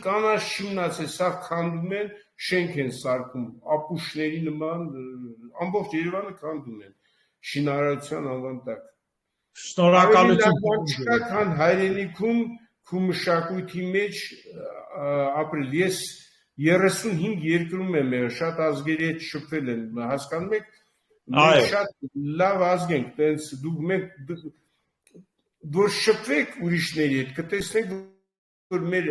B: կանաչ չմնացել, սա քանդում են, շենք են սարքում, ապուշների նման, ամբողջ Երևանը քանդում են, շինարարության անվան տակ։
A: Շնորհակալություն։
B: Չկա, քան հայրենիքում քու մշակույթի մեջ ապրել։ Ես 35 երկրում եմ եղել, շատ ազգերի հետ շփվել եմ, հասկանում եք, մենք շատ լավ ազգ ենք, տենց դուք մենք որ շփվեք ուրիշների հետ, կտեսնեք, որ մեր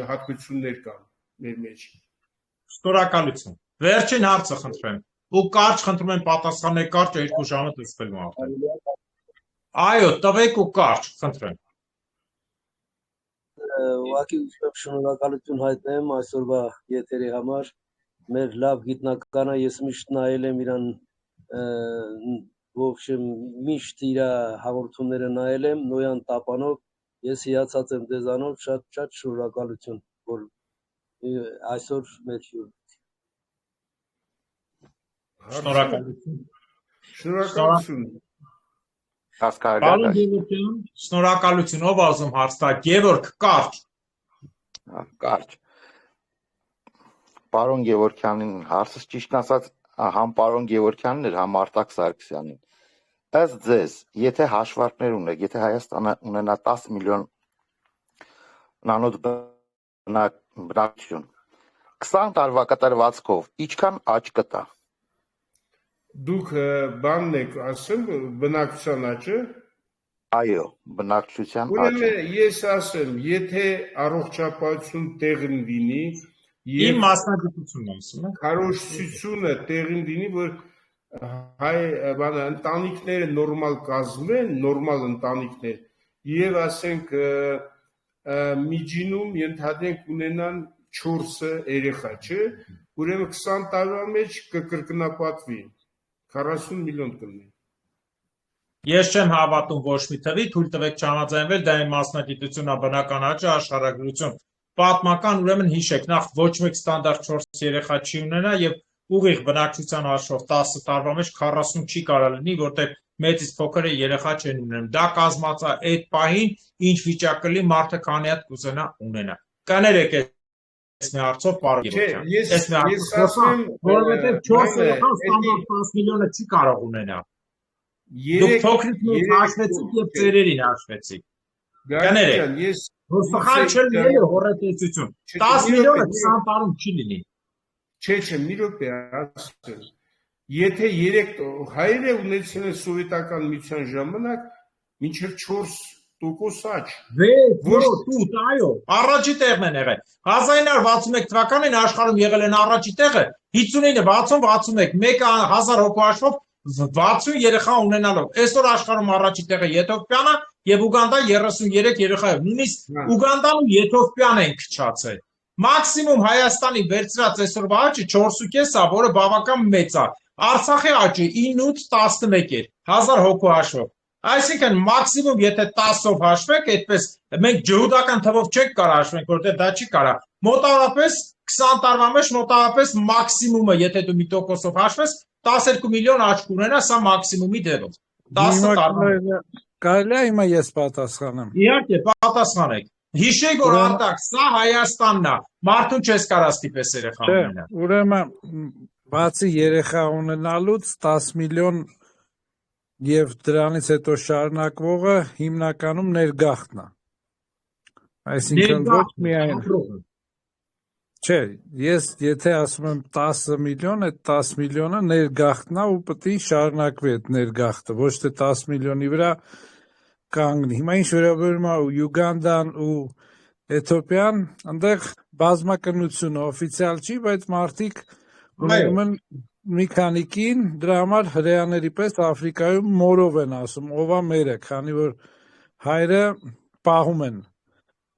B: հատկություններ կան մեր մեջ։
A: Շնորհակալություն։ Վերջին հարցը խնդրեմ։ Ու կարճ խնդրում եմ պատասխանել կարճ 2 ժամը տեսնելու արդեն։ Այո, տվեք ու կարճ, խնդրեմ։
H: Ուղղակի ուզում եմ շնորհակալություն հայտնեմ այսօրվա եթերի համար։ Մեր լավ գիտնականը ես միշտ նայել եմ իրան ողջեմ միշտ իր հաղորդումները նայել եմ նոյան տապանով ես հիացած եմ դեզանով շատ շնորհակալություն որ այսօր մեր
B: Շնորհակալություն
A: Շնորհակալություն ով ասում հարց տա Գևորգ
I: կարճ Պարոն Գևորգյանին հարցս ճիշտ ասած համ պարոն Գևորգյանն էր համ Արտակ Սարգսյանին ըստ ձեզ եթե հաշվարկներ ունեք եթե Հայաստանը ունենա 10 միլիոն նանոց բնակչություն 20 տարվա կտրվածքով ինչքան աճ կտա
B: Դուք բանն եք ասում բնակչության աճը
I: Այո բնակչության աճը
B: Ուրեմն ես ասեմ եթե առողջապահություն տեղին լինի
A: Իմ մասնագիտությունն ասում եմ
B: քարոզությունը տեղին լինի որ հայ բանը ընտանիքները նորմալ կազմեն նորմալ ընտանիքներ եւ ասենք միջինում ենթադրենք ունենան 4 երեխա չէ ուրեմն 20 տարվա մեջ կկրկնապատվի 40 միլիոն կլինի
A: Ես չեմ հավատում ոչ մի թվի, թույլ տվեք չհամաձայնվել, դա իմ մասնագիտությունն է բնական աճը, աշխարհագրություն։ Պատմական ուրեմն հիշեք, նախ ոչ մեկ ստանդարտ 4 երեխա չի ունենա եւ ուղիղ բնակչության հաշվով 10 տարվա մեջ 40 չի կարող լինի, որտեղ մեծից փոքր երեխա չեն ունենում։ Դա կազմած է այդ պահին, ինչ վիճակ կլինի մարդը քանի հատ կուզենա ունենա։ Կներեք այս մի հարցով պարոն Գևորգյան։
B: Ես ասում
A: որովհետեւ 4 երեխա ստանդարտ 10 միլիոնը չի կարող ունենալ։ Դուք փոքրիկ մեծ հաշվեցիք եւ ծերերին հաշվեցիք։ Կներեք,
B: ես
A: որ սխալ չլինի հորետեցություն։ 10 միլիոնը 20 տարում չի լինի։
B: Չէ, մի րոպե ասեմ։ Եթե 3 հայերը ունեցել են սովետական միության ժամանակ, մինչև 4% աճ։
A: 6 այո, առաջի տեղն են եղել։ 1961 թվականին աշխարհում եղել են առաջի տեղը 59, 60, 61, մեկը 1000 հոգու հաշվով 60 երեխա ունենալով։ Այսօր աշխարհում առաջի տեղը Եթովպիան է եւ Ուգանդա 33 երեխայով։ Նույնիսկ Ուգանդան ու Եթովպիան են քչացել։ Մաքսիմում Հայաստանի վերցրած այսօրվա աճը 4.5 է, որը բավական մեծ է։ Արցախի աճը 9.11 էր 1000 հոգու հաշվով։ Այսինքն մաքսիմում եթե 10-ով հաշվեք, այդպես մենք ջհուդական թվով չենք կարող հաշվենք, որտեղ դա չի կարա։ Մոտավորապես 20 տարվա մեջ մոտավորապես մաքսիմումը, եթե դու մի տոկոսով հաշվես, 12 միլիոն աճ կունենա, սա մաքսիմումի դեպքում։ 10 տարվա։
E: Կարելի է հիմա ես պատասխանեմ։
A: Իհարկե, պատասխանեք։ Հիշեք, որ Արտակ, սա Հայաստանն է։ Մարդուն չես կարա ստիպես երեխա ունենա։
E: Ուրեմն բացի երեխա ունենալուց 10 միլիոն եւ դրանից հետո շարունակվողը հիմնականում ներգաղթն է։ Այսինքն ոչ միայն Չէ, ես եթե ասում եմ 10 միլիոն, այդ 10 միլիոնը ներգաղթն է ու պետք է շարունակվի այդ ներգաղթը, ոչ թե 10 միլիոնի վրա կանգնի։ Հիմա ինչ վերաբերում է Յուգանդան ու Էթիոպիան, այնտեղ բազմակնությունը օֆիցիալ չի, բայց մարդիկ ուրեմն մի քանիկին դրա համար հրեաների պես Աֆրիկայում մորով են ասում, ով է մերը, քանի որ հայրը պահում են,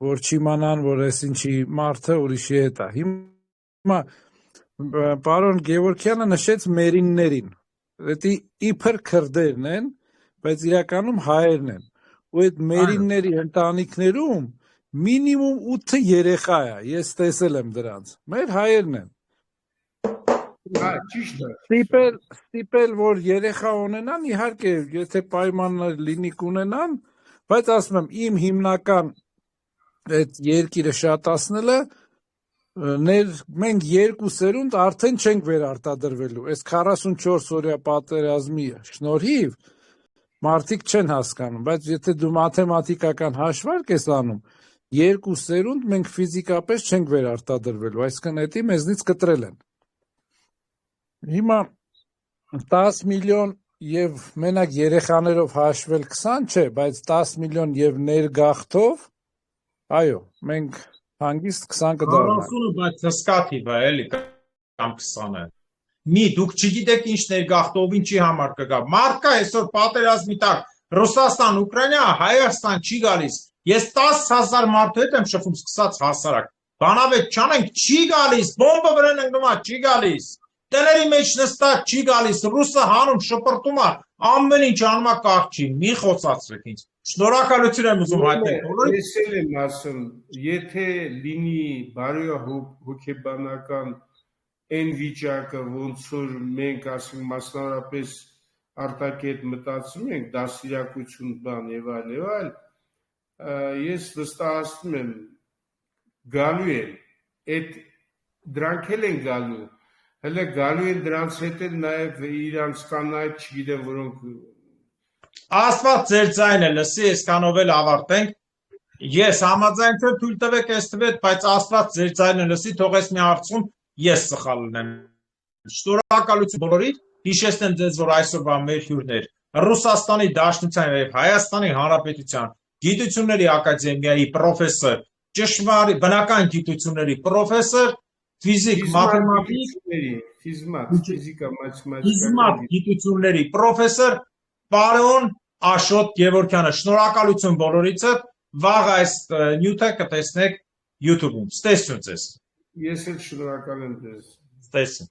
E: որ չիմանան, որ այս ինչի մարդը ուրիշի հետ է։ Հիմա պարոն Գևորգյանը նշեց մերիններին, դա իբր քրդերն են, բայց իրականում հայերն են, ու այդ մերինների ընտանիքներում մինիմում 8 երեխա է, ես տեսել եմ դրանց, մեր հայերն են։
B: Ճիշտ է։
E: Ստիպել, որ երեխա ունենան, իհարկե, եթե պայմաններ լինի կունենան, բայց ասում եմ, իմ հիմնական այդ երկիրը շատացնելը մենք 2 սերունդ արդեն չենք վերարտադրվելու, այս 44 օրյա պատերազմի շնորհիվ մարդիկ չեն հասկանում, բայց եթե դու մաթեմատիկական հաշվարկ ես անում, 2 սերունդ մենք ֆիզիկապես չենք վերարտադրվելու, այսինքն դա մեզնից կտրել են։ Հիմա 10 միլիոն եւ մենակ երեխաներով հաշվել 20 չէ, բայց 10 միլիոն եւ ներգաղթով, այո, մենք հանգիստ 20 կդառնանք։
A: 40-ը բայց հսկա թիվ է, էլի կամ 20-ը։ Մի դուք չգիտեք ինչ ներգաղթով ինչի համար կգա։ Մարդ կա այսօր պատերազմի տակ Ռուսաստան, Ուկրաինա, Հայաստան չի գալիս։ Ես 10,000 մարդու հետ եմ շփվում սկսած հասարակ։ Բանավեճ չանենք, չի գալիս, բոմբը վրան ընկնում է, չի գալիս։ Տների մեջ նստած չի գալիս, ռուսը հանում շպրտում է, ամեն ինչ անում է կաղճի, մի խոսացրեք ինձ։ Շնորհակալություն եմ ուզում հայտնել։
B: Ես եմ ասում, եթե լինի բարոյահոգեբանական այն վիճակը, ոնց որ մենք ասենք մասնավորապես արտակետ մտածում ենք, դասիրակություն բան եւ այլ, ես վստահացնում եմ գալու են, այդ դրանք էլ են գալու, հələ գալու են դրանց հետ էլ նաեւ իրանց կանայք, չգիտեմ, որոնք
A: Աստված ձեր ձայնը լսի, այսքանով էլ ավարտենք։ Ես համաձայնություն թույլ տվեք այս տվեք, բայց Աստված ձեր ձայնը լսի, թող այս մի հարցում ես սխալ լինեմ։ Շնորհակալություն բոլորիդ, հիշեցնեմ ձեզ, որ այսօրվա մեր հյուրներ Ռուսաստանի Դաշնության եւ Հայաստանի Հանրապետության Գիտությունների Ակադեմիայի պրոֆեսոր, ճշմարիտ բնական գիտությունների պրոֆեսոր, ֆիզիկ, մաթեմատիկ,
B: ֆիզիկա, մաթեմատիկա
A: գիտությունների պրոֆեսոր Պարոն Աշոտ Գևորգյանը, շնորհակալություն բոլորիցը, վաղ այս նյութը կտեսնեք YouTube-ում։ Ստեսություն ձեզ։
B: Ես էլ շնորհակալ եմ ձեզ։
A: Ստեսություն։